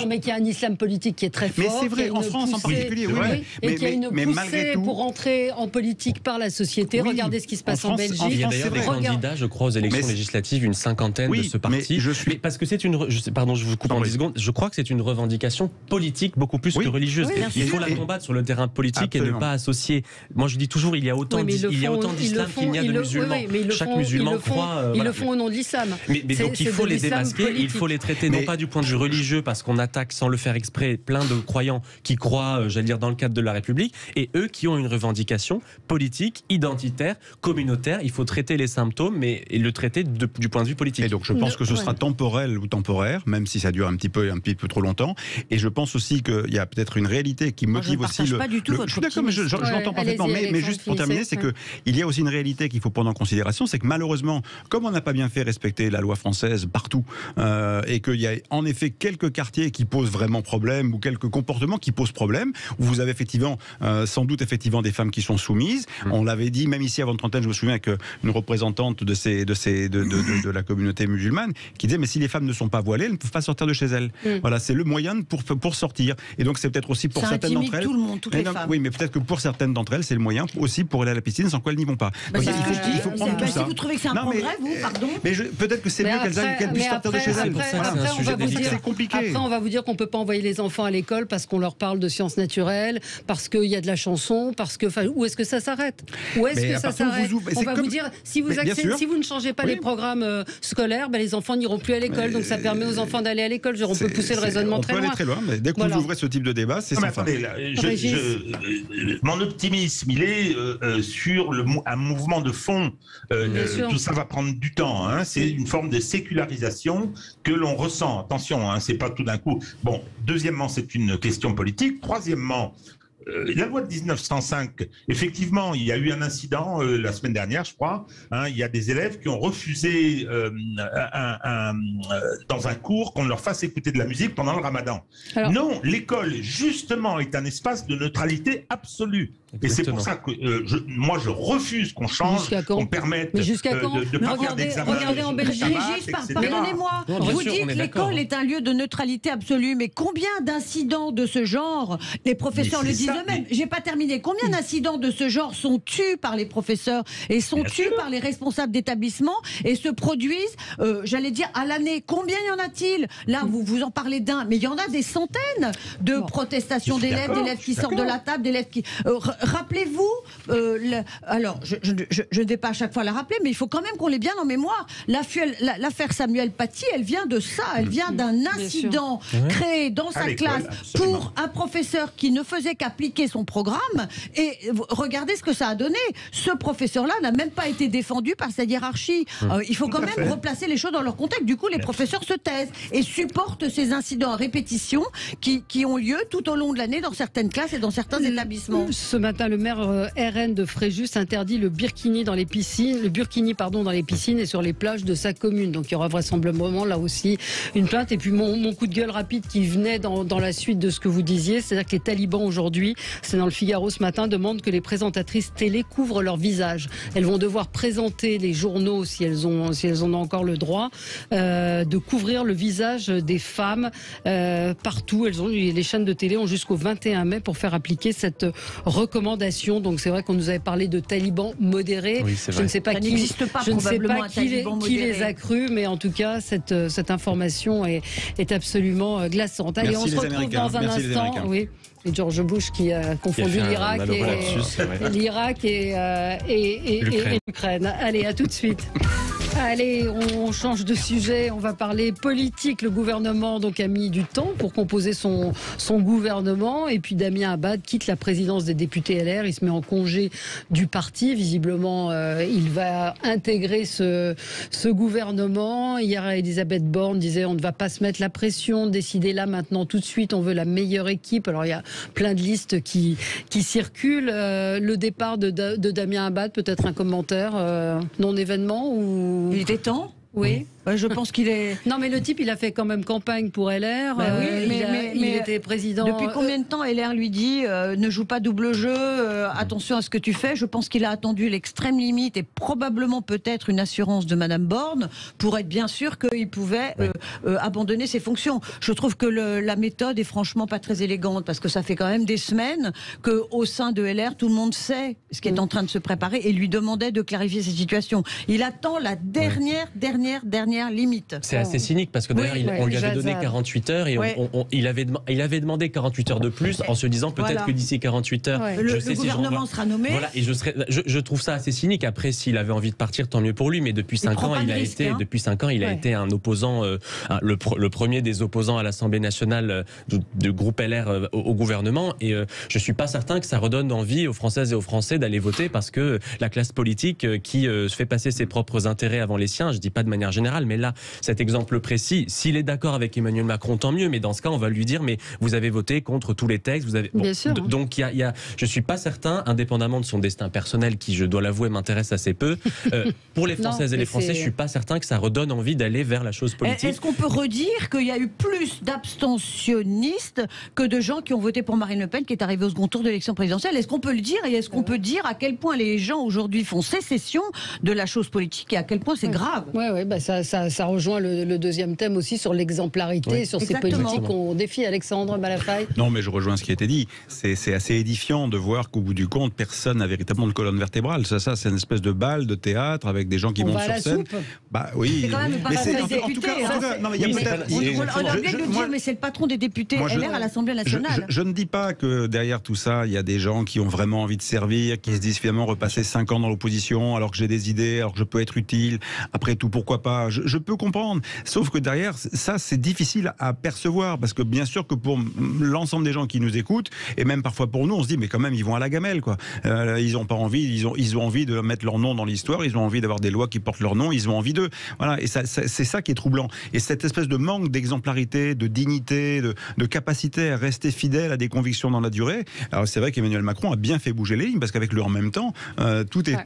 Mais qu'il y a un islam politique qui est très fort. Mais c'est vrai, en France en particulier, oui. Et qu'il y a une poussée pour entrer en politique par la société. Regardez ce qui se passe en Belgique. Il y a d'ailleurs des candidats, je crois, aux élections législatives, une cinquantaine de ce parti. Mais parce que c'est une... Pardon, je vous coupe en 10 secondes. Je crois que c'est une revendication politique beaucoup plus que religieuse. Il faut la combattre sur le terrain politique et ne pas associer... Moi, je dis toujours, il y a autant d'islam qu'il y a de musulmans. Chaque musulman croit... Ils le font au nom de l'islam. Mais donc il faut les démasquer, il faut les traiter non pas du point de vue religieux, parce qu'on attaque sans le faire exprès plein de croyants qui croient, j'allais dire, dans le cadre de la République, et eux qui ont une revendication politique, identitaire, communautaire. Il faut traiter les symptômes, mais le traiter du point de vue politique. Et donc je pense que ce sera temporel ou temporaire, même si ça dure un petit peu trop longtemps. Et je pense aussi qu'il y a peut-être une réalité qui motive aussi le... Je suis d'accord, mais je l'entends parfaitement. Mais juste pour terminer, c'est qu'il y a aussi une réalité qu'il faut prendre en considération, c'est que malheureusement, comme on n'a pas bien fait respecter la loi française partout, et qu'il y a en effet quelques quartiers qui posent vraiment problème, ou quelques comportements qui posent problème, où vous avez effectivement, sans doute effectivement des femmes qui sont soumises. On l'avait dit, même ici avant une trentaine, je me souviens avec une représentante de la communauté musulmane qui disait, mais si les femmes ne sont pas voilées, elles ne peuvent pas sortir de chez elles. Voilà, c'est le moyen pour sortir. Et donc c'est peut-être aussi pour certaines d'entre elles... tout le monde, toutes les femmes. Oui, mais peut-être que pour certaines d'entre elles, c'est le moyen aussi pour aller à la piscine sans quoi elles n'y vont pas. Donc, il faut prendre tout ça. Si vous trouvez que c'est un progrès, vous, pardon. Mais peut-être que c'est mieux qu'elles puissent sortir de chez elles. C'est compliqué. Après, on va vous dire qu'on ne peut pas envoyer les enfants à l'école parce qu'on leur parle de sciences naturelles, parce qu'il y a de la chanson, parce que... Où est-ce que ça s'arrête? Où est-ce que ça s'arrête? On va vous dire, si vous ne changez pas les programmes scolaires, les enfants n'iront plus à l'école. Donc ça permet aux enfants d'aller à l'école. On peut pousser le raisonnement très loin. On peut aller très loin, mais dès que vous ouvrez ce type de débat, c'est sans fin. mon optimisme, il est sur un mouvement de fond. Tout ça va prendre du temps. Hein. C'est une forme de sécularisation que l'on ressent. Attention, hein, c'est pas tout d'un coup. Bon, deuxièmement, c'est une question politique. Troisièmement, la loi de 1905, effectivement, il y a eu un incident la semaine dernière, je crois. Hein, il y a des élèves qui ont refusé dans un cours qu'on leur fasse écouter de la musique pendant le ramadan. Alors, non, l'école, justement, est un espace de neutralité absolue. Exactement. Et c'est pour ça que moi, je refuse qu'on change, qu'on permette de pas faire d'examen. Regardez en Belgique, pardonnez-moi, vous dites que l'école est un lieu de neutralité absolue, mais combien d'incidents de ce genre, les professeurs le disent eux-mêmes, j'ai pas terminé, combien d'incidents de ce genre sont tus par les professeurs et sont tus par les responsables d'établissement et se produisent, j'allais dire, à l'année? Combien y en a-t-il? Là, vous en parlez d'un, mais il y en a des centaines de protestations d'élèves qui sortent de la table, d'élèves qui... Rappelez-vous, alors je ne vais pas à chaque fois la rappeler, mais il faut quand même qu'on l'ait bien en mémoire. L'affaire Samuel Paty, elle vient de ça, elle vient d'un incident créé dans sa classe pour un professeur qui ne faisait qu'appliquer son programme. Et regardez ce que ça a donné. Ce professeur-là n'a même pas été défendu par sa hiérarchie. Il faut quand même replacer les choses dans leur contexte. Du coup, les professeurs se taisent et supportent ces incidents à répétition qui ont lieu tout au long de l'année dans certaines classes et dans certains établissements. Ce matin, le maire RN de Fréjus interdit le burkini dans les piscines, dans les piscines et sur les plages de sa commune. Donc il y aura vraisemblablement là aussi une plainte. Et puis mon coup de gueule rapide qui venait dans la suite de ce que vous disiez, c'est-à-dire que les talibans aujourd'hui, c'est dans le Figaro ce matin, demandent que les présentatrices télé couvrent leur visage. Elles vont devoir présenter les journaux si elles en ont encore le droit, de couvrir le visage des femmes partout. Les chaînes de télé ont jusqu'au 21 mai pour faire appliquer cette recommandation. Donc c'est vrai qu'on nous avait parlé de talibans modérés. Oui, je ne sais pas qui les a crus, mais en tout cas cette information est absolument glaçante. Allez, on se retrouve dans un instant. Oui. Et George Bush qui a confondu l'Irak et l'Ukraine. Allez, à tout de suite. Allez, on change de sujet, on va parler politique. Le gouvernement donc a mis du temps pour composer son gouvernement, et puis Damien Abad quitte la présidence des députés LR, il se met en congé du parti. Visiblement, il va intégrer ce gouvernement. Hier, Elisabeth Borne disait on ne va pas se mettre la pression, décider là maintenant tout de suite, on veut la meilleure équipe. Alors il y a plein de listes qui circulent. Le départ de Damien Abad, peut-être un commentaire, non-événement ou... Il était temps. Oui. Je pense qu'il est... Non, mais le type, il a fait quand même campagne pour LR. Il était président... Depuis combien de temps LR lui dit ne joue pas double jeu, attention à ce que tu fais? Je pense qu'il a attendu l'extrême limite et probablement peut-être une assurance de Madame Borne pour être bien sûr qu'il pouvait abandonner ses fonctions. Je trouve que la méthode est franchement pas très élégante, parce que ça fait quand même des semaines qu'au sein de LR, tout le monde sait ce qui est en train de se préparer et lui demandait de clarifier cette situation. Il attend la dernière limite. C'est assez cynique, parce que d'ailleurs on lui avait donné 48 heures et il avait demandé 48 heures de plus en se disant peut-être que d'ici 48 heures le gouvernement sera nommé. Voilà, et je trouve ça assez cynique. Après, s'il avait envie de partir, tant mieux pour lui, mais depuis 5 ans il a été un opposant, le premier des opposants à l'Assemblée nationale du groupe LR au gouvernement, et je suis pas certain que ça redonne envie aux Françaises et aux Français d'aller voter, parce que la classe politique qui se fait passer ses propres intérêts avant les siens, je dis pas de manière générale, mais là, cet exemple précis, s'il est d'accord avec Emmanuel Macron, tant mieux, mais dans ce cas, on va lui dire, mais vous avez voté contre tous les textes, Bien sûr. Donc je suis pas certain, indépendamment de son destin personnel, qui, je dois l'avouer, m'intéresse assez peu, pour les Françaises et les Français, je suis pas certain que ça redonne envie d'aller vers la chose politique. Est-ce qu'on peut redire qu'il y a eu plus d'abstentionnistes que de gens qui ont voté pour Marine Le Pen, qui est arrivée au second tour de l'élection présidentielle? Est-ce qu'on peut le dire, et est-ce qu'on peut dire à quel point les gens aujourd'hui font sécession de la chose politique et à quel point c'est grave? Ça rejoint le deuxième thème aussi sur l'exemplarité, sur ces politiques qu'on défie. Alexandre Malafaille. Non, mais je rejoins ce qui a été dit. C'est assez édifiant de voir qu'au bout du compte, personne n'a véritablement de colonne vertébrale. Ça, c'est une espèce de bal de théâtre avec des gens qui montent sur scène. Bah oui. C'est quand même en tout cas, non, mais il y a peut-être. On a oublié de le dire, mais c'est le patron des députés LR à l'Assemblée nationale. Je ne dis pas que derrière tout ça, il y a des gens qui ont vraiment envie de servir, qui se disent finalement repasser 5 ans dans l'opposition, alors que j'ai des idées, alors que je peux être utile. Après tout, pourquoi pas? je peux comprendre. Sauf que derrière, ça, c'est difficile à percevoir, parce que bien sûr que pour l'ensemble des gens qui nous écoutent, et même parfois pour nous, on se dit, mais quand même, ils vont à la gamelle, quoi. Ils ont pas envie, ils ont envie de mettre leur nom dans l'histoire, ils ont envie d'avoir des lois qui portent leur nom, ils ont envie d'eux. Voilà, et c'est ça qui est troublant. Et cette espèce de manque d'exemplarité, de dignité, de capacité à rester fidèle à des convictions dans la durée. Alors c'est vrai qu'Emmanuel Macron a bien fait bouger les lignes, parce qu'avec lui en même temps, tout est.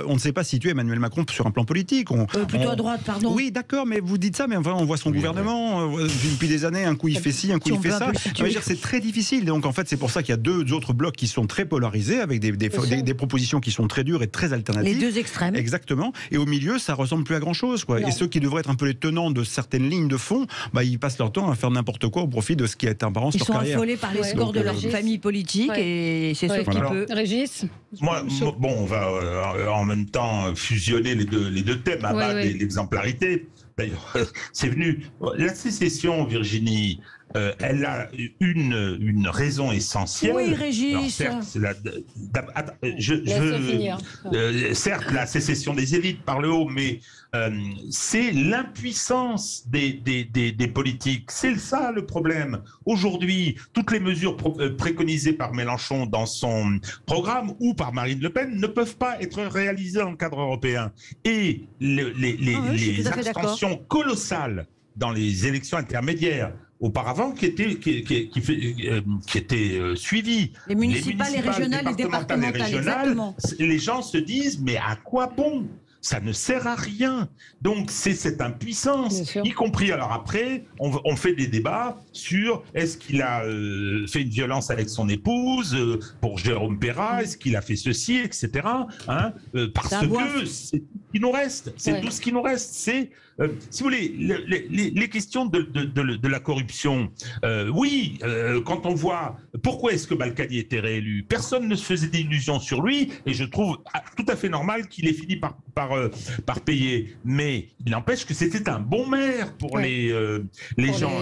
On ne sait pas situer Emmanuel Macron sur un plan politique. Plutôt à droite, pardon. Oui, d'accord, mais vous dites ça, mais enfin, on voit son gouvernement depuis des années. Un coup il fait ci, un coup il fait ça. C'est très difficile. Donc en fait, c'est pour ça qu'il y a deux autres blocs qui sont très polarisés, avec des propositions qui sont très dures et très alternatives. Les deux extrêmes. Exactement. Et au milieu, ça ressemble plus à grand chose, quoi. Et ceux qui devraient être un peu les tenants de certaines lignes de fond, ils passent leur temps à faire n'importe quoi au profit de ce qui est apparent sur leur carrière. Ils sont affolés par les scores de leur famille politique et c'est ce qui peut. Régis, moi, on va en même temps fusionner les deux thèmes à bas de l'exemplarité. D'ailleurs, c'est venu. La sécession, Virginie, elle a une raison essentielle. Oui, Régis. Alors, certes, la sécession des élites par le haut, mais c'est l'impuissance des politiques. C'est ça le problème. Aujourd'hui, toutes les mesures préconisées par Mélenchon dans son programme ou par Marine Le Pen ne peuvent pas être réalisées dans le cadre européen. Et les abstentions colossales dans les élections intermédiaires auparavant qui étaient suivis. Les municipales, les régionales, les départementales, exactement. Les gens se disent, mais à quoi bon ? Ça ne sert à rien. Donc c'est cette impuissance, y compris. Alors après, on fait des débats sur est-ce qu'il a fait une violence avec son épouse pour Jérôme Perra, est-ce qu'il a fait ceci, etc. Parce que c'est tout ce qui nous reste. C'est tout ce qui nous reste. C'est si vous voulez, les questions de la corruption, quand on voit pourquoi est-ce que Balkany était réélu, personne ne se faisait d'illusions sur lui, et je trouve tout à fait normal qu'il ait fini par payer. Mais il n'empêche que c'était un bon maire pour les gens.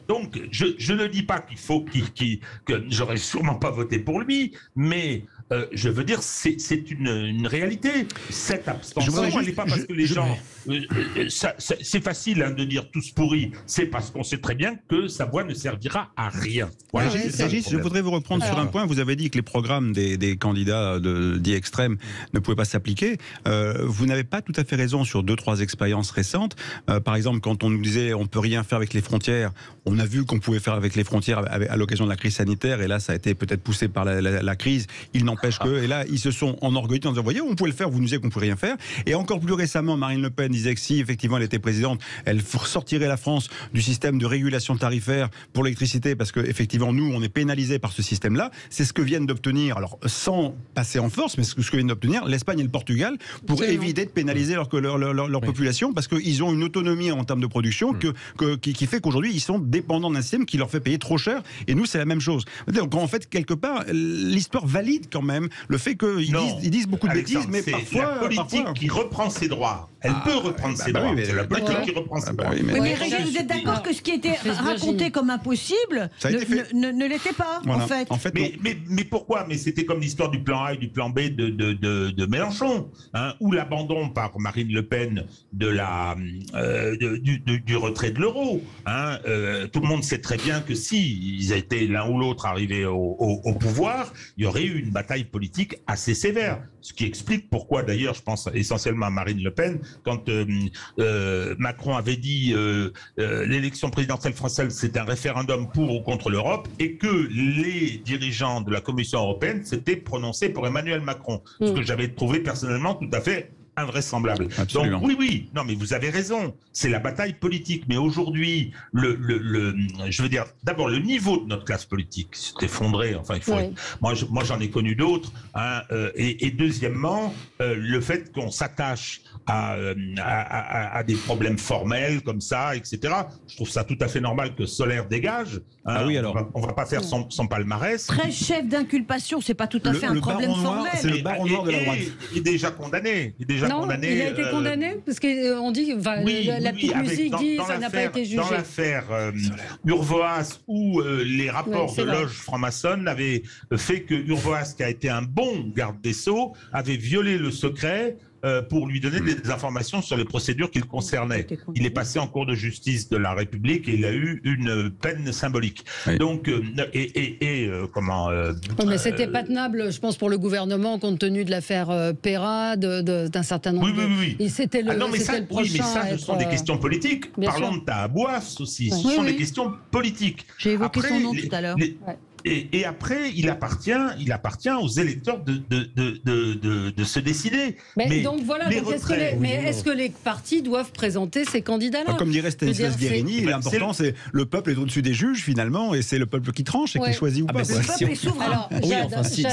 Donc, je ne dis pas que j'aurais sûrement pas voté pour lui, mais je veux dire, c'est une réalité. Cette abstention, elle n'est pas parce que les gens... c'est facile de dire tous pourris. C'est parce qu'on sait très bien que sa voix ne servira à rien. Voilà, Régis, je voudrais vous reprendre sur un point. Vous avez dit que les programmes des candidats dits extrêmes ne pouvaient pas s'appliquer. Vous n'avez pas tout à fait raison sur 2-3 expériences récentes. Par exemple, quand on nous disait on peut rien faire avec les frontières, on a vu qu'on pouvait faire avec les frontières à l'occasion de la crise sanitaire, et là ça a été peut-être poussé par la crise. Il n'empêche que, et là ils se sont enorgueillis en disant voyez, on pouvait le faire, vous nous disiez qu'on pouvait rien faire. Et encore plus récemment, Marine Le Pen disait que si effectivement elle était présidente, elle sortirait la France du système de régulation tarifaire pour l'électricité, parce que effectivement nous on est pénalisés par ce système-là. C'est ce que viennent d'obtenir, alors sans passer en force, mais ce que viennent d'obtenir l'Espagne et le Portugal pour éviter de pénaliser leur population, parce qu'ils ont une autonomie en termes de production qui fait qu'aujourd'hui ils sont dépendants d'un système qui leur fait payer trop cher, et nous c'est la même chose. Donc en fait quelque part l'histoire valide quand même le fait qu'ils disent beaucoup de bêtises, mais parfois la politique qui reprend ses droits. Elle peut reprendre ses droits. C'est la politique qui reprend ses droits. Mais Régis, vous êtes d'accord que ce qui était raconté comme impossible ne l'était pas, en fait. Mais pourquoi ? Mais c'était comme l'histoire du plan A et du plan B de Mélenchon, ou l'abandon par Marine Le Pen du retrait de l'euro. Tout le monde sait très bien que si ils étaient l'un ou l'autre arrivés au pouvoir, il y aurait eu une bataille politique assez sévère. Ce qui explique pourquoi, d'ailleurs, je pense essentiellement à Marine Le Pen, quand Macron avait dit l'élection présidentielle française, c'est un référendum pour ou contre l'Europe, et que les dirigeants de la Commission européenne s'étaient prononcés pour Emmanuel Macron. Ce que j'avais trouvé personnellement tout à fait invraisemblable. Absolument. Donc oui, non mais vous avez raison, c'est la bataille politique. Mais aujourd'hui, je veux dire, d'abord le niveau de notre classe politique s'est effondré. Enfin, moi j'en ai connu d'autres. Et deuxièmement, le fait qu'on s'attache à des problèmes formels comme ça, etc. Je trouve ça tout à fait normal que Solaire dégage. On va pas faire son palmarès. Très chef d'inculpation, c'est pas tout à fait un problème formel. C'est le baron noir de la droite. Il est déjà condamné. Il a été condamné parce qu'on dit la petite musique dit ça n'a pas été jugé. Dans l'affaire Urvoas, où les rapports de loge franc-maçonne avaient fait que Urvoas, qui a été un bon garde des Sceaux, avait violé le secret pour lui donner des informations sur les procédures qu'il concernait. Il est passé en cour de justice de la République et il a eu une peine symbolique. Oui. Donc, mais c'était pas tenable, je pense, pour le gouvernement, compte tenu de l'affaire Perra, d'un certain nombre Oui. Et c'était le, mais ça, ce sont des questions politiques. Parlons de Tahabouaf aussi. Ce sont des questions politiques. J'ai évoqué son nom tout à l'heure. Et après, il appartient aux électeurs de se décider. Donc voilà, est-ce que les partis doivent présenter ces candidats-là? Comme dirait Stanislas Guérini, l'important c'est le peuple est au-dessus des juges finalement, et c'est le peuple qui tranche et qui choisit ou pas. Le peuple est souverain.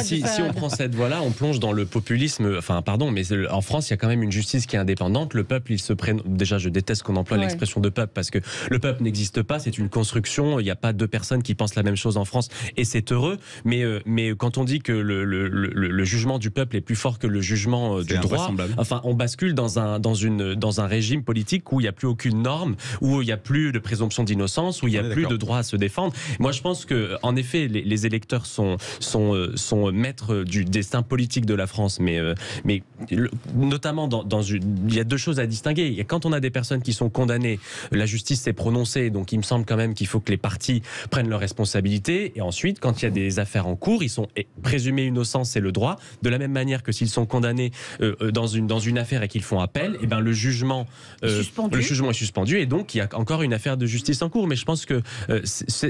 Si on prend cette voie-là, on plonge dans le populisme. Enfin, pardon, mais en France, il y a quand même une justice qui est indépendante. Le peuple, il se prenne. Déjà, je déteste qu'on emploie l'expression de peuple, parce que le peuple n'existe pas. C'est une construction. Il n'y a pas deux personnes qui pensent la même chose en France. Et c'est heureux, mais quand on dit que le jugement du peuple est plus fort que le jugement du droit, enfin, on bascule dans un régime politique où il n'y a plus aucune norme, où il n'y a plus de présomption d'innocence, où il n'y a plus de droit à se défendre. Moi, je pense que, en effet, les électeurs sont maîtres du destin politique de la France, mais notamment il y a deux choses à distinguer. Quand on a des personnes qui sont condamnées, la justice s'est prononcée, donc il me semble quand même qu'il faut que les partis prennent leurs responsabilités, et ensuite, quand il y a des affaires en cours, ils sont présumés innocents, c'est le droit. De la même manière que s'ils sont condamnés dans une affaire et qu'ils font appel, et ben le jugement est suspendu, et donc il y a encore une affaire de justice en cours. Mais je pense que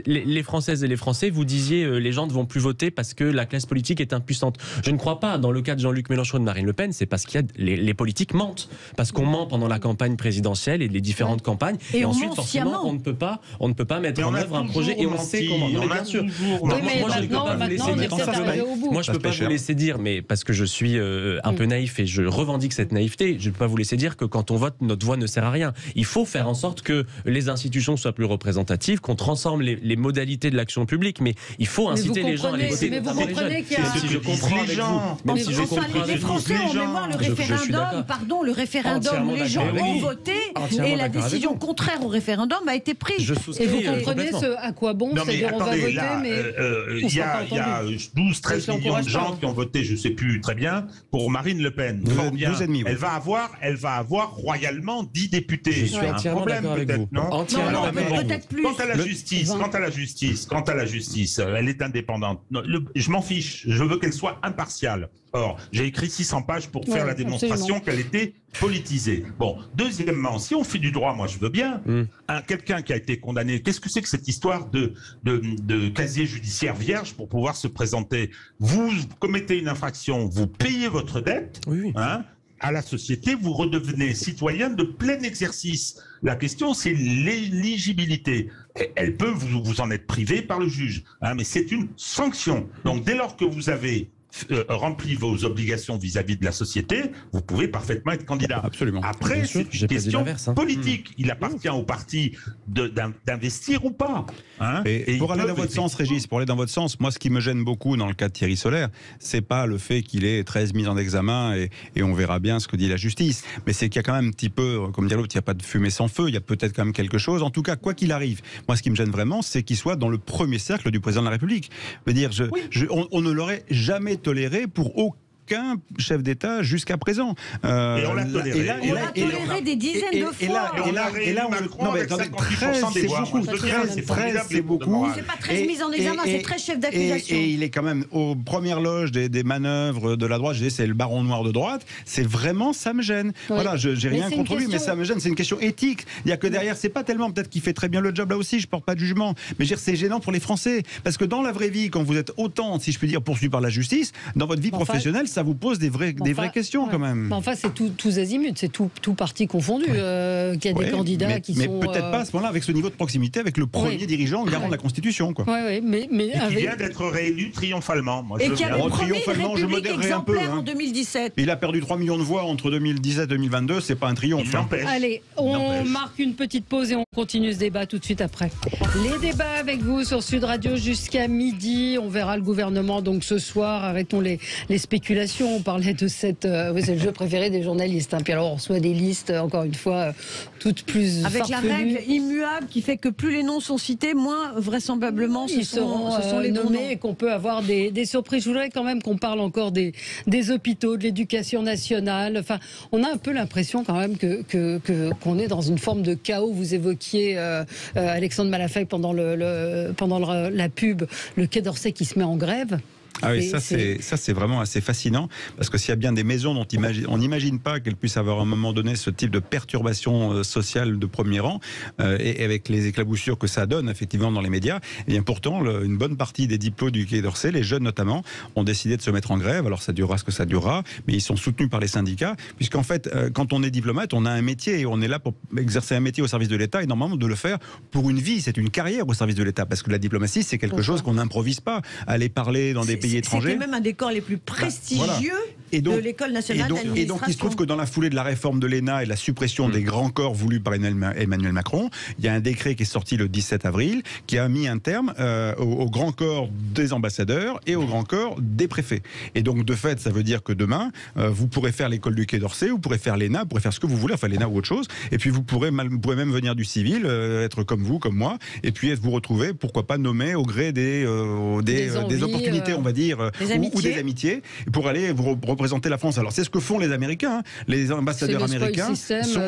les Françaises et les Français, vous disiez, les gens ne vont plus voter parce que la classe politique est impuissante. Je ne crois pas. Dans le cas de Jean-Luc Mélenchon et de Marine Le Pen, c'est parce qu'il y a les politiques mentent, parce qu'on ment pendant la campagne présidentielle et les différentes campagnes, et ensuite forcément on ne peut pas mettre en œuvre un projet, et on sait comment. Non, mais bien sûr. Moi, je ne peux pas vous laisser dire ça. Moi, je ne peux pas vous laisser dire, mais parce que je suis un peu naïf et je revendique cette naïveté, je ne peux pas vous laisser dire que quand on vote, notre voix ne sert à rien. Il faut faire en sorte que les institutions soient plus représentatives, qu'on transforme les modalités de l'action publique, mais il faut inciter les gens à aller voter. Mais vous comprenez qu'il y a... Si je comprends avec vous, les Français ont en mémoire le référendum où les gens ont voté et la décision contraire au référendum a été prise. Et vous comprenez à quoi bon, c'est-à-dire on va voter, mais... Il y a 12-13 millions de gens qui ont voté, je ne sais plus très bien, pour Marine Le Pen. Elle va avoir royalement 10 députés. Je suis entièrement d'accord avec vous. Non, peut-être plus. Quant à la justice, elle est indépendante. Je m'en fiche. Je veux qu'elle soit impartiale. Or, j'ai écrit 600 pages pour faire la démonstration qu'elle était politisée. Bon, deuxièmement, si on fait du droit, moi je veux bien. Quelqu'un qui a été condamné, qu'est-ce que c'est que cette histoire de casier judiciaire vierge pour pouvoir se présenter? Vous commettez une infraction, vous payez votre dette, à la société, vous redevenez citoyen de plein exercice. La question, c'est l'éligibilité. Elle peut vous en être privée par le juge, mais c'est une sanction. Donc, dès lors que vous avez rempli vos obligations vis-à-vis de la société, vous pouvez parfaitement être candidat. Absolument. Après, c'est une question politique. Il appartient au parti d'investir ou pas. Et pour aller dans votre sens, Régis, moi, ce qui me gêne beaucoup dans le cas de Thierry Solaire, c'est pas le fait qu'il ait 13 mises en examen et on verra bien ce que dit la justice, mais c'est qu'il y a quand même un petit peu, comme dit l'autre, il n'y a pas de fumée sans feu, il y a peut-être quand même quelque chose. En tout cas, quoi qu'il arrive, moi, ce qui me gêne vraiment, c'est qu'il soit dans le premier cercle du président de la République. Je veux dire, on ne l'aurait jamais toléré pour aucun chef d'État jusqu'à présent. Et on l'a toléré. On l'a toléré des dizaines de fois. Et là, on le 13, c'est beaucoup. 13, c'est beaucoup. C'est pas 13 mises en examen, c'est 13 chefs d'accusation. Et il est quand même aux premières loges des manœuvres de la droite. Je dis, c'est le baron noir de droite. C'est vraiment, ça me gêne. Voilà, j'ai rien contre lui, mais ça me gêne. C'est une question éthique. Il y a que derrière, c'est pas tellement peut-être qu'il fait très bien le job là aussi. Je porte pas de jugement, mais je veux dire, c'est gênant pour les Français parce que dans la vraie vie, quand vous êtes autant, si je puis dire, poursuivi par la justice, dans votre vie professionnelle, ça vous pose des vraies questions quand même. Enfin, c'est tous azimuts, c'est tout parti confondu qu'il y a des candidats qui sont... Mais peut-être pas à ce moment-là avec ce niveau de proximité, avec le premier dirigeant garant de la Constitution. Mais qui vient d'être réélu triomphalement. Moi, et qui a le premier République exemplaire en 2017. Il a perdu 3 millions de voix entre 2017 et 2022, c'est pas un triomphe. Allez, on marque une petite pause et on continue ce débat tout de suite après. Les débats avec vous sur Sud Radio jusqu'à midi. On verra le gouvernement donc ce soir. Arrêtons les spéculations. l'éducation. On parlait de cette... c'est le jeu préféré des journalistes. Puis alors, on reçoit des listes, encore une fois, toutes plus avec farfelues. la règle immuable qui fait que plus les noms sont cités, moins vraisemblablement ils seront les nommés et qu'on peut avoir des surprises. Je voudrais quand même qu'on parle encore des hôpitaux, de l'éducation nationale. Enfin, on a un peu l'impression quand même qu'on est dans une forme de chaos. Vous évoquiez Alexandre Malafay pendant la pub, le Quai d'Orsay qui se met en grève. Ah oui, ça c'est vraiment assez fascinant, parce que s'il y a bien des maisons dont on n'imagine pas qu'elles puissent avoir à un moment donné ce type de perturbation sociale de premier rang, et avec les éclaboussures que ça donne effectivement dans les médias, et bien pourtant une bonne partie des diplômes du Quai d'Orsay, les jeunes notamment, ont décidé de se mettre en grève. Alors ça durera ce que ça durera, mais ils sont soutenus par les syndicats, puisqu'en fait quand on est diplomate, on a un métier et on est là pour exercer un métier au service de l'État, et normalement de le faire pour une vie, c'est une carrière au service de l'État, parce que la diplomatie c'est quelque chose qu'on n'improvise pas. Aller parler dans des pays étrangers. C'était même un des corps les plus prestigieux de l'École nationale d'administration. Et donc il se trouve que dans la foulée de la réforme de l'ENA et de la suppression des grands corps voulus par Emmanuel Macron, il y a un décret qui est sorti le 17 avril qui a mis un terme au grand corps des ambassadeurs et au grand corps des préfets. Et donc de fait, ça veut dire que demain, vous pourrez faire l'école du Quai d'Orsay, vous pourrez faire l'ENA, vous pourrez faire ce que vous voulez, enfin l'ENA ou autre chose, et puis vous pourrez même venir du civil, être comme vous, comme moi, et puis vous retrouver, pourquoi pas, nommé au gré des opportunités, on va dire, ou des amitiés, pour aller vous représenter la France. Alors c'est ce que font les Américains, hein. Les ambassadeurs américains sont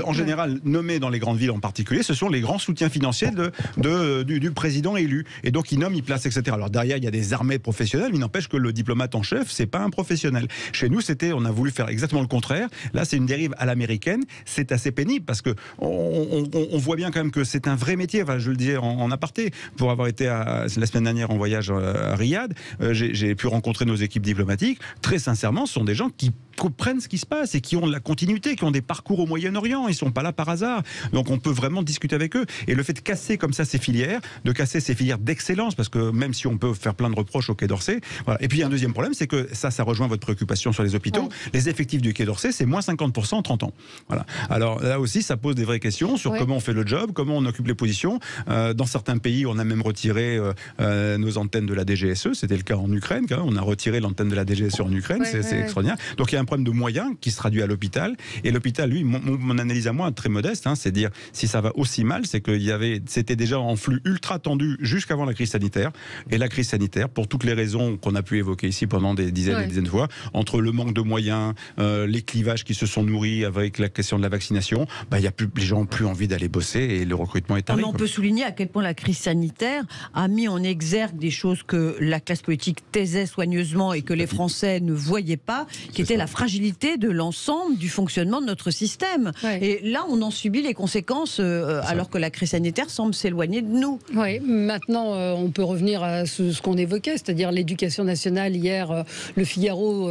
en général nommés dans les grandes villes en particulier, ce sont les grands soutiens financiers du président élu. Et donc ils nomment, ils placent, etc. Alors derrière il y a des armées professionnelles, mais il n'empêche que le diplomate en chef, c'est pas un professionnel. Chez nous, on a voulu faire exactement le contraire. Là c'est une dérive à l'américaine, c'est assez pénible parce que on voit bien quand même que c'est un vrai métier. Enfin, je le disais en aparté, pour avoir été la semaine dernière en voyage à Riyad, j'ai pu rencontrer nos équipes diplomatiques. Très sincèrement, ce sont des gens qui comprennent ce qui se passe et qui ont de la continuité, qui ont des parcours au Moyen-Orient. Ils ne sont pas là par hasard. Donc on peut vraiment discuter avec eux. Et le fait de casser comme ça ces filières, de casser ces filières d'excellence, parce que même si on peut faire plein de reproches au Quai d'Orsay, voilà. Et puis il y a un deuxième problème, c'est que ça rejoint votre préoccupation sur les hôpitaux. Les effectifs du Quai d'Orsay, c'est moins 50% en 30 ans. Voilà. Alors là aussi, ça pose des vraies questions sur comment on fait le job, comment on occupe les positions. Dans certains pays, on a même retiré nos antennes de la DGSE. C'était le cas en Ukraine. Quand même. On a retiré l'antenne de la DGSE en Ukraine. C'est extraordinaire. Donc il y a un problème de moyens qui se traduit à l'hôpital. Et l'hôpital, lui, mon analyse à moi, très modeste, c'est dire si ça va aussi mal, c'est que c'était déjà en flux ultra tendu jusqu'avant la crise sanitaire. Et la crise sanitaire, pour toutes les raisons qu'on a pu évoquer ici pendant des dizaines et des dizaines de fois, entre le manque de moyens, les clivages qui se sont nourris avec la question de la vaccination, les gens n'ont plus envie d'aller bosser et le recrutement est arrivé. On peut souligner à quel point la crise sanitaire a mis en exergue des choses que la classe politique taisait soigneusement et que les Français ne voyaient pas, qui était la fragilité de l'ensemble du fonctionnement de notre système. Et là, on en subit les conséquences alors que la crise sanitaire semble s'éloigner de nous. Oui, maintenant, on peut revenir à ce qu'on évoquait, c'est-à-dire l'éducation nationale. Hier, le Figaro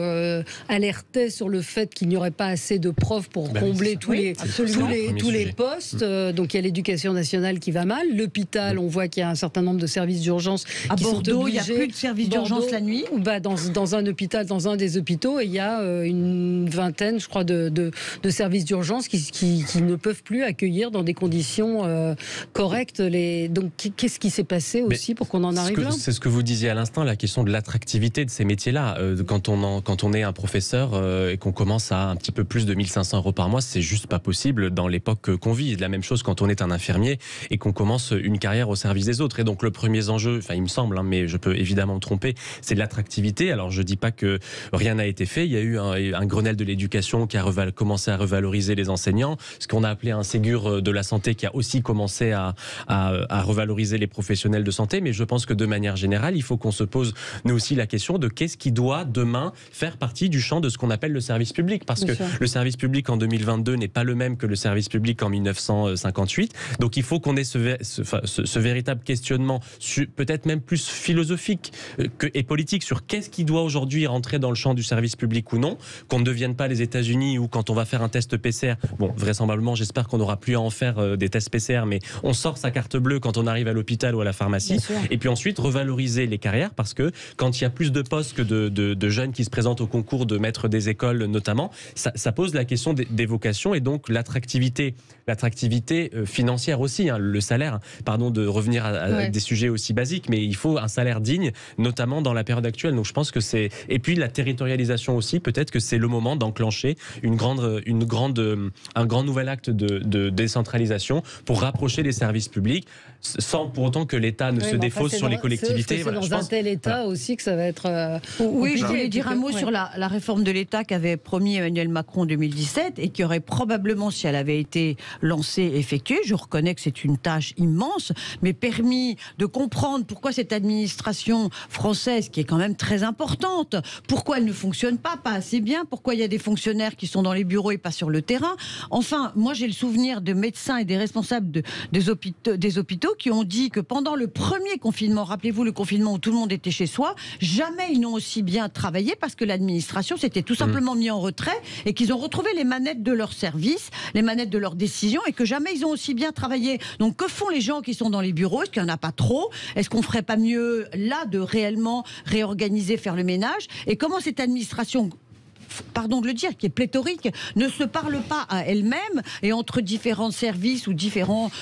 alertait sur le fait qu'il n'y aurait pas assez de profs pour combler tous les postes. Donc il y a l'éducation nationale qui va mal. L'hôpital, on voit qu'il y a un certain nombre de services d'urgence à qui Bordeaux, sont obligés. Il n'y a plus de services d'urgence la nuit. Dans un hôpital, dans un des hôpitaux, il y a une vingtaine, je crois, de services d'urgence qui ne peuvent plus accueillir dans des conditions correctes. Donc qu'est-ce qui s'est passé aussi pour qu'on en arrive là ? C'est ce que vous disiez à l'instant, la question de l'attractivité de ces métiers-là. Quand on est un professeur et qu'on commence à un petit peu plus de 1500 € par mois, c'est juste pas possible dans l'époque qu'on vit. La même chose quand on est un infirmier et qu'on commence une carrière au service des autres. Et donc le premier enjeu, il me semble, mais je peux évidemment me tromper, c'est l'attractivité. Alors je dis pas que rien n'a été fait. Il y a eu un Grenelle de l'éducation qui a commencé à revaloriser les enseignants, ce qu'on a appelé un Ségur de la santé qui a aussi commencé à revaloriser les professionnels de santé. Mais je pense que de manière générale, il faut qu'on se pose nous aussi la question de qu'est-ce qui doit demain faire partie du champ de ce qu'on appelle le service public. Parce que le service public en 2022 n'est pas le même que le service public en 1958. Donc il faut qu'on ait ce véritable questionnement, peut-être même plus philosophique et politique, sur qu'est-ce qui doit aujourd'hui rentrer dans le champ du service public ou non, qu'on ne devienne pas les États-Unis où quand on va faire un test PCR, vraisemblablement, j'espère qu'on n'aura plus à en faire des tests PCR, mais on sort sa carte bleue quand on arrive à l'hôpital ou à la pharmacie. Et puis ensuite, revaloriser les carrières, parce que quand il y a plus de postes que de jeunes qui se présentent au concours de maîtres des écoles notamment, ça pose la question des vocations et donc l'attractivité financière aussi, le salaire, pardon de revenir à des sujets aussi basiques, mais il faut un salaire digne, notamment dans la période actuelle. Donc je pense que et puis la territorialisation territorialisation aussi, peut-être que c'est le moment d'enclencher un grand nouvel acte de décentralisation pour rapprocher les services publics, sans pour autant que l'État ne se défausse sur les collectivités. C'est dans un tel État aussi que ça va être... oui, je voulais dire un mot sur la réforme de l'État qu'avait promis Emmanuel Macron en 2017 et qui aurait probablement, si elle avait été lancée, effectuée, je reconnais que c'est une tâche immense, mais permis de comprendre pourquoi cette administration française, qui est quand même très importante, pourquoi elle ne fonctionne pas assez bien, pourquoi il y a des fonctionnaires qui sont dans les bureaux et pas sur le terrain. Enfin, moi j'ai le souvenir de médecins et des responsables des hôpitaux qui ont dit que pendant le premier confinement, rappelez-vous le confinement où tout le monde était chez soi, jamais ils n'ont aussi bien travaillé parce que l'administration s'était tout simplement mis en retrait et qu'ils ont retrouvé les manettes de leur service, les manettes de leurs décisions et que jamais ils ont aussi bien travaillé. Donc que font les gens qui sont dans les bureaux? Est-ce qu'il n'y en a pas trop? Est-ce qu'on ferait pas mieux là de réellement réorganiser, faire le ménage? Et comment cette administration, pardon de le dire, qui est pléthorique, ne se parle pas à elle-même et entre différents services ou différentes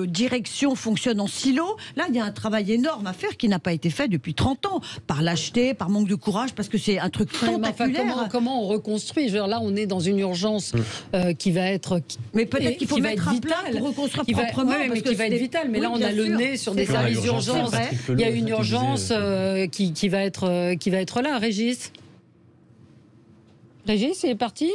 directions fonctionnent en silo? Là, il y a un travail énorme à faire qui n'a pas été fait depuis 30 ans, par lâcheté, par manque de courage, parce que c'est un truc tentaculaire. Enfin, comment on reconstruit? Là, on est dans une urgence qui va être... Mais peut-être qu'il faut mettre un plan pour reconstruire proprement. Oui, mais qui va être vital. Mais là, on a le nez sur des services d'urgence. Il y a une urgence qui va être là. Régis, il est parti?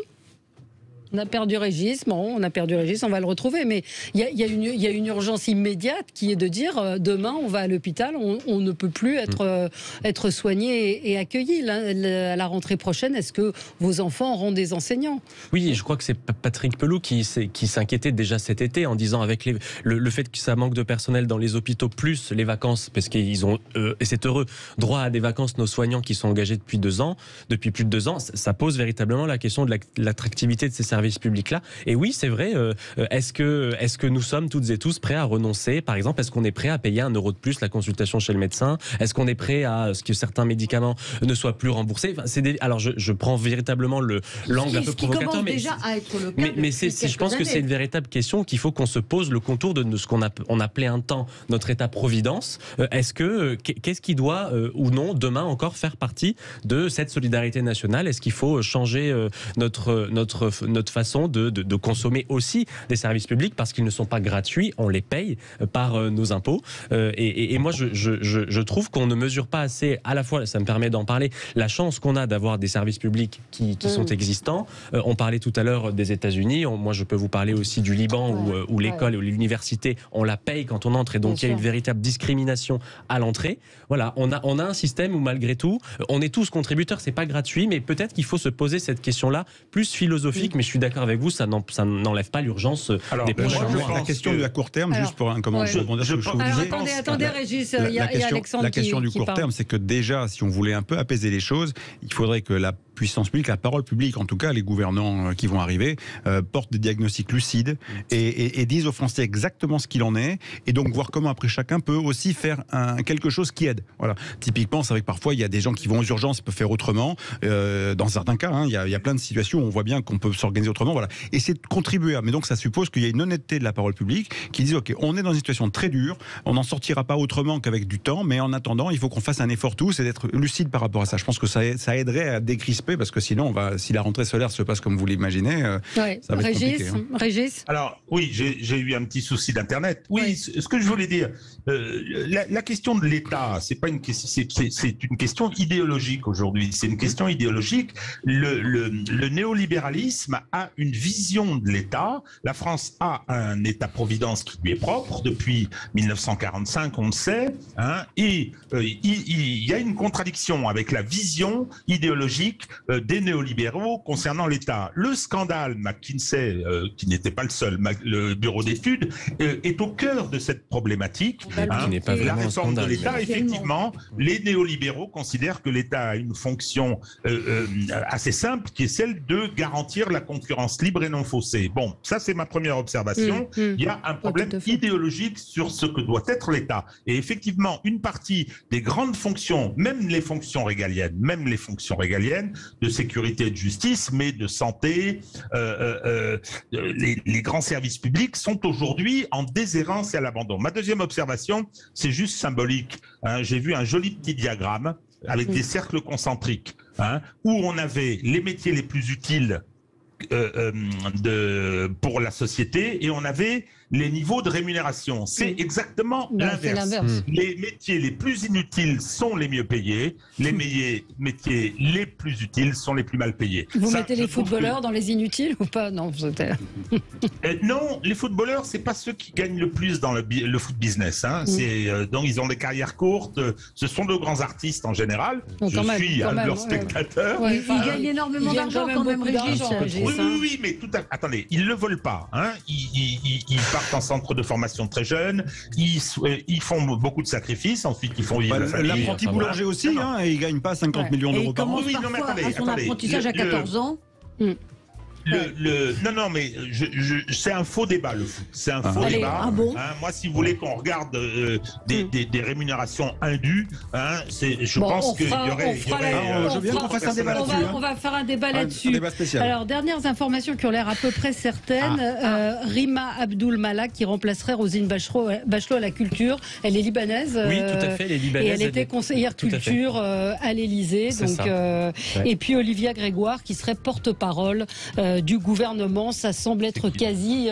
On a perdu Régis, on va le retrouver. Mais il y a une urgence immédiate qui est de dire demain on va à l'hôpital, on ne peut plus être soigné et accueilli. À la rentrée prochaine, est-ce que vos enfants auront des enseignants? Oui, je crois que c'est Patrick Pelloux qui s'inquiétait déjà cet été en disant avec le fait que ça manque de personnel dans les hôpitaux plus les vacances, parce qu'ils ont, et c'est heureux, droit à des vacances, nos soignants qui sont engagés depuis plus de 2 ans, ça pose véritablement la question de l'attractivité de ces services publics-là. Et oui, c'est vrai, est-ce que nous sommes toutes et tous prêts à renoncer? Par exemple, est-ce qu'on est prêt à payer 1 € de plus la consultation chez le médecin? Est-ce qu'on est prêt à ce que certains médicaments ne soient plus remboursés? Alors, je prends véritablement l'angle un peu provocateur, mais déjà à être le cas je pense que c'est une véritable question qu'il faut qu'on se pose le contour de ce qu'on appelait un temps notre État-providence. Qu'est-ce qui doit ou non demain encore faire partie de cette solidarité nationale? Est-ce qu'il faut changer notre façon de consommer aussi des services publics parce qu'ils ne sont pas gratuits, on les paye par nos impôts. Et moi, je trouve qu'on ne mesure pas assez, à la fois, ça me permet d'en parler, la chance qu'on a d'avoir des services publics qui sont existants. On parlait tout à l'heure des États-Unis. Moi, je peux vous parler aussi du Liban où l'école ou l'université, on la paye quand on entre et donc il y a une véritable discrimination à l'entrée. Voilà, on a un système où malgré tout, on est tous contributeurs, c'est pas gratuit, mais peut-être qu'il faut se poser cette question-là plus philosophique, mais je suis d'accord avec vous, ça n'enlève pas l'urgence des prochains mois. La question du court terme, juste pour rebondir sur ce que vous disiez. Attendez, Régis, il y a Alexandre la question du qui court terme, c'est que déjà, si on voulait un peu apaiser les choses, il faudrait que la puissance publique, la parole publique, en tout cas les gouvernants qui vont arriver, portent des diagnostics lucides et disent aux Français exactement ce qu'il en est, et donc voir comment après chacun peut aussi faire quelque chose qui aide. Voilà. Typiquement, c'est vrai que parfois il y a des gens qui vont aux urgences, ils peuvent faire autrement. Dans certains cas, il y a plein de situations où on voit bien qu'on peut s'organiser autrement. Voilà. Et c'est de contribuer. Mais donc ça suppose qu'il y a une honnêteté de la parole publique qui dit ok, on est dans une situation très dure, on n'en sortira pas autrement qu'avec du temps, mais en attendant, il faut qu'on fasse un effort tous et d'être lucide par rapport à ça. Je pense que ça aiderait à décrisper, parce que sinon, si la rentrée scolaire se passe comme vous l'imaginez, ça va être compliqué. Régis. Alors oui, j'ai eu un petit souci d'internet. Oui, ce que je voulais dire, la question de l'État, c'est pas une question, c'est une question idéologique aujourd'hui. C'est une question idéologique. Le néolibéralisme a une vision de l'État. La France a un État-providence qui lui est propre depuis 1945, on le sait, et il y a une contradiction avec la vision idéologique des néolibéraux concernant l'État. Le scandale McKinsey, qui n'était pas le seul, le bureau d'études, est au cœur de cette problématique. Qui n'est pas la vraiment réforme un scandale, de l'État, effectivement, les néolibéraux considèrent que l'État a une fonction assez simple, qui est celle de garantir la concurrence libre et non faussée. Bon, ça c'est ma première observation. Il y a un problème idéologique sur ce que doit être l'État. Et effectivement, une partie des grandes fonctions, même les fonctions régaliennes de sécurité et de justice, mais de santé, les grands services publics sont aujourd'hui en déshérence et à l'abandon. Ma deuxième observation, c'est juste symbolique. J'ai vu un joli petit diagramme avec des cercles concentriques. où on avait les métiers les plus utiles pour la société et on avait les niveaux de rémunération. C'est exactement l'inverse. Les métiers les plus inutiles sont les mieux payés, les métiers les plus utiles sont les plus mal payés. Vous mettez les footballeurs dans les inutiles ou pas? Non, non, les footballeurs, c'est pas ceux qui gagnent le plus dans le foot business. Donc ils ont des carrières courtes, ce sont de grands artistes en général. Je suis un de leurs spectateurs. Ils gagnent énormément d'argent quand même, Régis. Oui, mais attendez, ils le volent pas. Ils partent en centre de formation très jeunes, ils font beaucoup de sacrifices, ensuite ils font vivre la famille. L'apprenti boulanger aussi, et il gagne pas 50 millions d'euros par an. Il commence parfois à son apprentissage à 14 ans. Non, mais c'est un faux débat, le foot. C'est un faux débat. Moi, si vous voulez qu'on regarde des rémunérations indues, je pense qu'il y aurait... Je viens qu'on fasse un débat là-dessus. On va faire un débat là-dessus. Un débat spécial. Alors, dernières informations qui ont l'air à peu près certaines. Rima Abdul Malak, qui remplacerait Roselyne Bachelot à la culture. Elle est libanaise. Oui, tout à fait, elle est libanaise. Et elle était conseillère culture à l'Élysée. Et puis Olivia Grégoire, qui serait porte-parole du gouvernement. Ça semble être quasi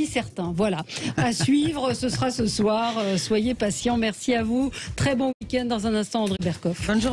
certain. Voilà. À suivre, ce sera ce soir. Soyez patients. Merci à vous. Très bon week-end. Dans un instant, André Berkoff. Bonne journée.